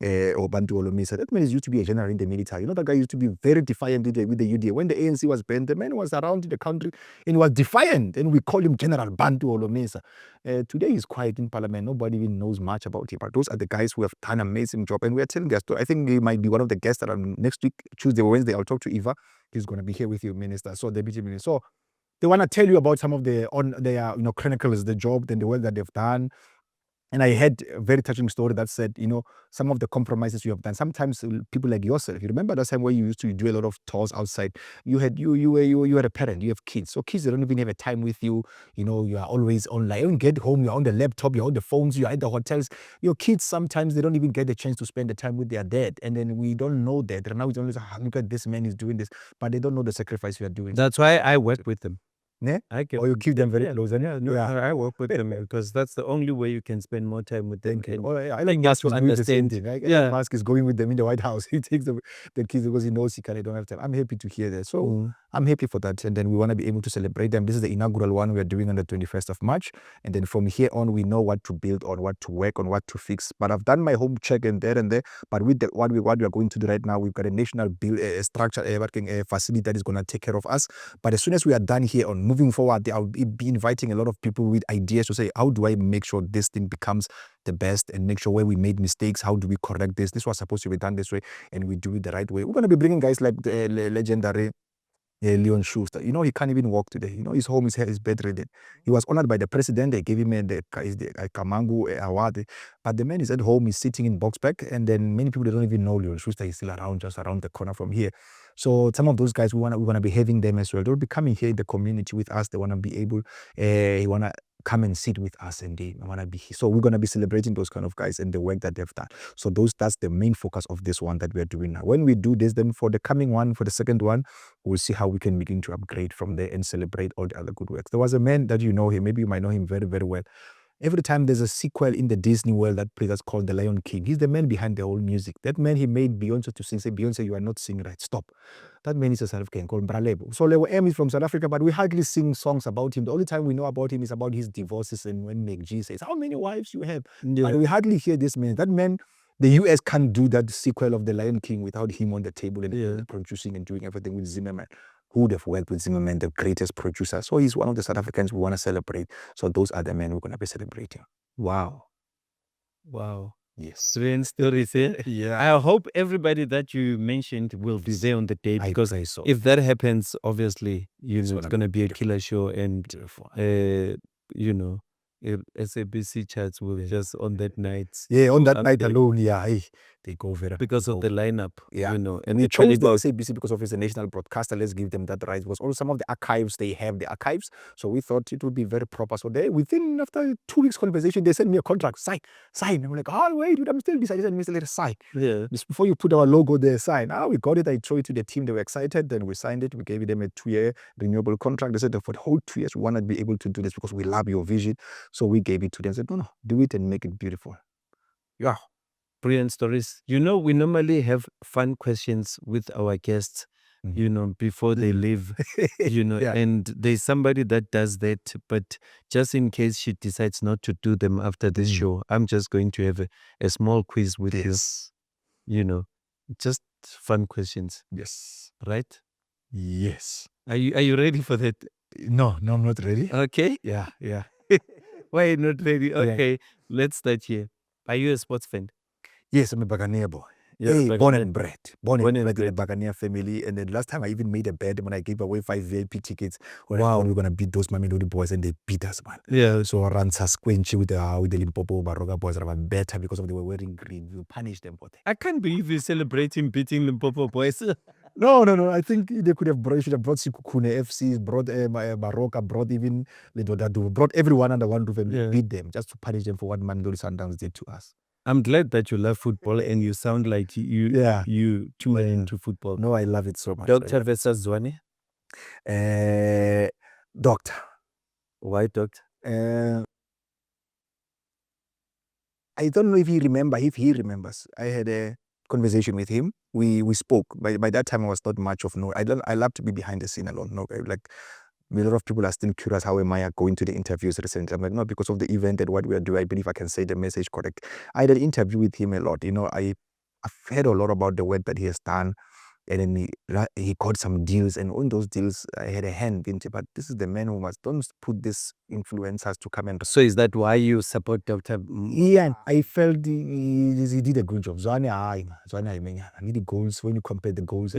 [SPEAKER 2] Obantu Olomisa. That man used to be a general in the military. That guy used to be very defiant with the UDA. When the ANC was banned, the man was around the country and was defiant, and we call him General Bantu Olomisa. Today he's quiet in parliament. Nobody even knows much about him. But those are the guys who have done an amazing job, and we are telling their story. I think he might be one of the guests that next week, Tuesday or Wednesday, I'll talk to Eva. He's going to be here with you, Minister. So Deputy Minister. So they want to tell you about some of their chronicles, the job, and the work that they've done. And I had a very touching story that said, some of the compromises you have done. Sometimes people like yourself, you remember that time where you used to do a lot of tours outside. You were a parent, you have kids. So kids, they don't even have a time with you. You are always online. You get home, you're on the laptop, you're on the phones, you're at the hotels. Your kids, sometimes they don't even get the chance to spend the time with their dad. And then we don't know that. And now we don't know, look at this man is doing this. But they don't know the sacrifice you are doing.
[SPEAKER 1] That's why I work with them.
[SPEAKER 2] Yeah? Or you keep them very close.
[SPEAKER 1] I work with them because that's the only way you can spend more time with them.
[SPEAKER 2] Elon Musk is doing the same thing. Elon Musk is going with them in the White House. He takes the kids because he knows they don't have time. I'm happy to hear that. So I'm happy for that. And then we want to be able to celebrate them. This is the inaugural one we're doing on the 21st of March. And then from here on, we know what to build on, what to work on, what to fix. But I've done my home check and there. But with what we are going to do right now, we've got a national build, structure, working facility that is going to take care of us. But as soon as we are done here on moving forward, I'll be inviting a lot of people with ideas to say, how do I make sure this thing becomes the best, and make sure where we made mistakes, how do we correct this? This was supposed to be done this way, and we do it the right way. We're going to be bringing guys like the legendary Leon Schuster. He can't even walk today. His home is bedridden. He was honored by the president. They gave him the Kamangu award. But the man is at home, he's sitting in Boxback, and then many people, they don't even know Leon Schuster is still around, just around the corner from here. So some of those guys, we want to be having them as well. They'll be coming here in the community with us. They want to be able, they want to come and sit with us, and they want to be here. So we're going to be celebrating those kind of guys and the work that they've done. So that's the main focus of this one that we're doing now. When we do this, then for the coming one, for the second one, we'll see how we can begin to upgrade from there and celebrate all the other good works. There was a man that him, maybe you might know him very, very well. Every time there's a sequel in the Disney world that's called The Lion King, he's the man behind the whole music. That man, he made Beyonce to sing. Say, Beyonce, you are not singing right. Stop. That man is a South African called Bralebo. So Lewo M is from South Africa, but we hardly sing songs about him. The only time we know about him is about his divorces, and when Meg G says, how many wives you have? Yeah. But we hardly hear this man. That man, the US can't do that sequel of The Lion King without him on the table and producing and doing everything with Zimmerman. Who would have worked with Zimmerman, the greatest producer? So he's one of the South Africans we want to celebrate. So those are the men we're going to be celebrating.
[SPEAKER 1] Wow.
[SPEAKER 2] Yes.
[SPEAKER 1] Brilliant stories, eh?
[SPEAKER 2] Yeah.
[SPEAKER 1] I hope everybody that you mentioned will be there on the day,
[SPEAKER 2] I
[SPEAKER 1] because
[SPEAKER 2] pray so.
[SPEAKER 1] if that happens, obviously,
[SPEAKER 2] It's
[SPEAKER 1] it's
[SPEAKER 2] gonna
[SPEAKER 1] going to be a
[SPEAKER 2] beautiful.
[SPEAKER 1] killer show, and
[SPEAKER 2] Beautiful.
[SPEAKER 1] you know, SABC chats will just on that night.
[SPEAKER 2] Yeah, on that night
[SPEAKER 1] they-
[SPEAKER 2] alone, yeah, hey, they go very
[SPEAKER 1] because of the lineup,
[SPEAKER 2] yeah.
[SPEAKER 1] and
[SPEAKER 2] We
[SPEAKER 1] the
[SPEAKER 2] chose the
[SPEAKER 1] caliber.
[SPEAKER 2] SABC because of it's a national broadcaster. Let's give them that right. It was also some of the archives, they have the archives. So we thought it would be very proper. So they, within, after 2 weeks conversation, they sent me a contract, sign. I'm like, oh, wait, dude, I'm still deciding, let us sign.
[SPEAKER 1] Yeah.
[SPEAKER 2] Just before you put our logo there, sign. We got it. I threw it to the team. They were excited. Then we signed it. We gave them a 2-year renewable contract. They said that for the whole 2 years, we want to be able to do this because we love your vision. So we gave it to them. I said, no, do it and make it beautiful. Yeah.
[SPEAKER 1] Brilliant stories. We normally have fun questions with our guests, before they leave,
[SPEAKER 2] Yeah.
[SPEAKER 1] and there's somebody that does that. But just in case she decides not to do them after this show, I'm just going to have a small quiz with
[SPEAKER 2] Yes.
[SPEAKER 1] you, just fun questions,
[SPEAKER 2] Yes.
[SPEAKER 1] right?
[SPEAKER 2] Yes.
[SPEAKER 1] Are you ready for that?
[SPEAKER 2] No, I'm not ready.
[SPEAKER 1] Okay.
[SPEAKER 2] Yeah.
[SPEAKER 1] Why are you not ready? Okay, let's start here. Are you a sports fan?
[SPEAKER 2] Yes, I'm a Buccaneer boy.
[SPEAKER 1] You're a
[SPEAKER 2] Hey, born
[SPEAKER 1] Buccaneer.
[SPEAKER 2] and bred. Born and bred in a Buccaneer family. And then last time I even made a bet when I gave away 5 VIP tickets. When I thought we were going to beat those Mamelodi boys, and they beat us, man.
[SPEAKER 1] Yeah.
[SPEAKER 2] So Ransa Squenchy with the Limpopo Baroga boys are better because of they were wearing green. We punish them for that.
[SPEAKER 1] I can't believe you're celebrating beating Limpopo boys.
[SPEAKER 2] No. I think they should have brought Sikukune FC, brought Baroka, brought even Lidodadu, brought everyone under one roof and beat them just to punish them for what Mamelodi Sundowns did to us.
[SPEAKER 1] I'm glad that you love football and you sound like you too into football.
[SPEAKER 2] No, I love it so much.
[SPEAKER 1] Doctor versus Zwane?
[SPEAKER 2] Doctor.
[SPEAKER 1] Why doctor?
[SPEAKER 2] I don't know if he remembers. I had a conversation with him. We spoke. By that time I was not much of I love to be behind the scene alone. No, like a lot of people are still curious how am I going to the interviews recently. I'm like, no, because of the event and what we are doing, I believe I can say the message correct. I had an interview with him a lot. I've heard a lot about the work that he has done. And then he got some deals, and on those deals, I had a hand in it. But this is the man who don't put these influencers to come and.
[SPEAKER 1] So is that why you support Dr.
[SPEAKER 2] Yeah, I felt he did a good job. Zwane, I need the goals. When you compare the goals,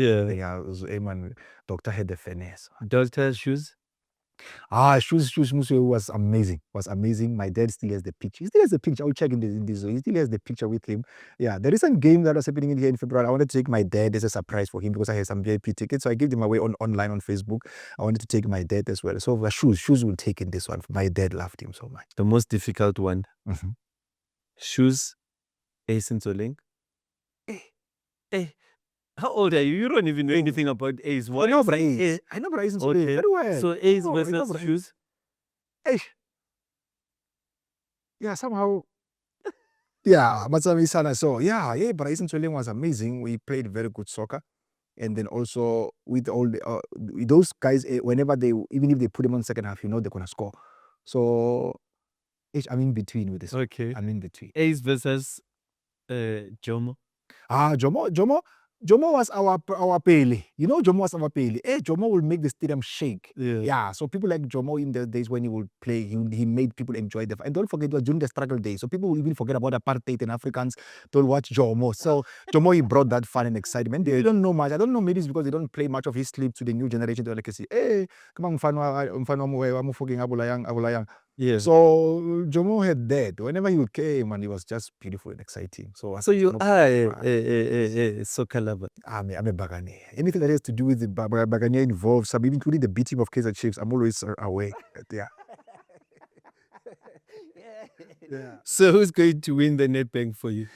[SPEAKER 2] Doctor had the finesse.
[SPEAKER 1] Doctor's shoes?
[SPEAKER 2] Shoes was amazing. My dad still has the picture. He still has the picture. I'll check in this. He still has the picture with him. Yeah, the recent game that was happening in here in February, I wanted to take my dad as a surprise for him because I had some VIP tickets. So I gave them away online on Facebook. I wanted to take my dad as well. So shoes will take in this one. My dad loved him so much.
[SPEAKER 1] The most difficult one.
[SPEAKER 2] Mm-hmm.
[SPEAKER 1] Shoes, Ace and Soling. Hey. How old are you? You don't even know anything about Ace. What?
[SPEAKER 2] I know about Ace. I know about Ace and Soling very well.
[SPEAKER 1] So Ace versus shoes?
[SPEAKER 2] Yeah, somehow. Yeah, Matsami Sana. So but Ace and Soling was amazing. We played very good soccer. And then also with all those guys, whenever even if they put them on second half, they're gonna score. So I'm in between with this.
[SPEAKER 1] Okay.
[SPEAKER 2] I'm in between.
[SPEAKER 1] Ace versus Jomo.
[SPEAKER 2] Jomo was our Pele. Jomo was our Pele. Jomo will make the stadium shake. Yeah. So people like Jomo in the days when he would play, he made people enjoy the. And don't forget, it was during the struggle days. So people will even forget about apartheid and Africans. Don't watch Jomo. So Jomo, he brought that fun and excitement. They don't know much. I don't know, maybe it's because they don't play much of his clip to the new generation. They're like, come on, Mfano.
[SPEAKER 1] Yeah.
[SPEAKER 2] So Jomo had that. Whenever he came, and it was just beautiful and exciting. So
[SPEAKER 1] you are a soccer lover.
[SPEAKER 2] I'm a Buccaneer. Anything that has to do with the Buccaneer involved, some including the beating of Kaizer Chiefs, I'm always away. Yeah.
[SPEAKER 1] So who's going to win the Nedbank for you?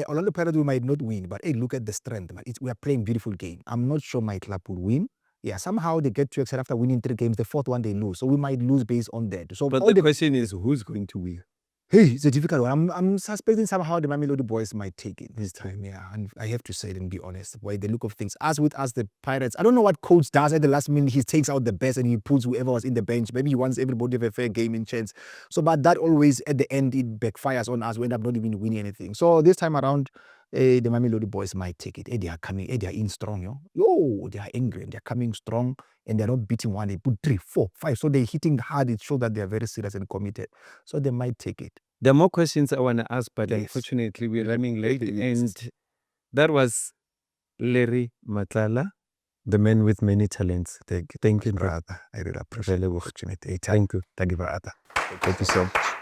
[SPEAKER 2] Orlando Pirates, we might not win, but look at the strength. We are playing beautiful game. I'm not sure my club will win. Yeah, somehow they get too excited after winning 3 games. The 4th one they lose, so we might lose based on that. So,
[SPEAKER 1] but the question is, who's going to win?
[SPEAKER 2] Hey, it's a difficult one. I'm suspecting somehow the Mamelodi boys might take it this time. Yeah, and I have to say it and be honest. By the look of things, as with us, the Pirates, I don't know what coach does at the last minute. He takes out the best and he puts whoever was in the bench. Maybe he wants everybody to have a fair game in chance. So, but that always at the end it backfires on us. We end up not even winning anything. So this time around, the Mamelodi boys might take it. They are coming. They are in strong. They are angry and they are coming strong. And they're not beating one. They put 3, 4, 5. So they're hitting hard. It shows that they are very serious and committed. So they might take it.
[SPEAKER 1] There are more questions I want to ask, but
[SPEAKER 2] Yes.
[SPEAKER 1] unfortunately we're running late.
[SPEAKER 2] Yes.
[SPEAKER 1] And that was Larry Matlala, the man with many talents. Thank you,
[SPEAKER 2] Brother, I really appreciate the opportunity. Thank you, brother. Thank you so much.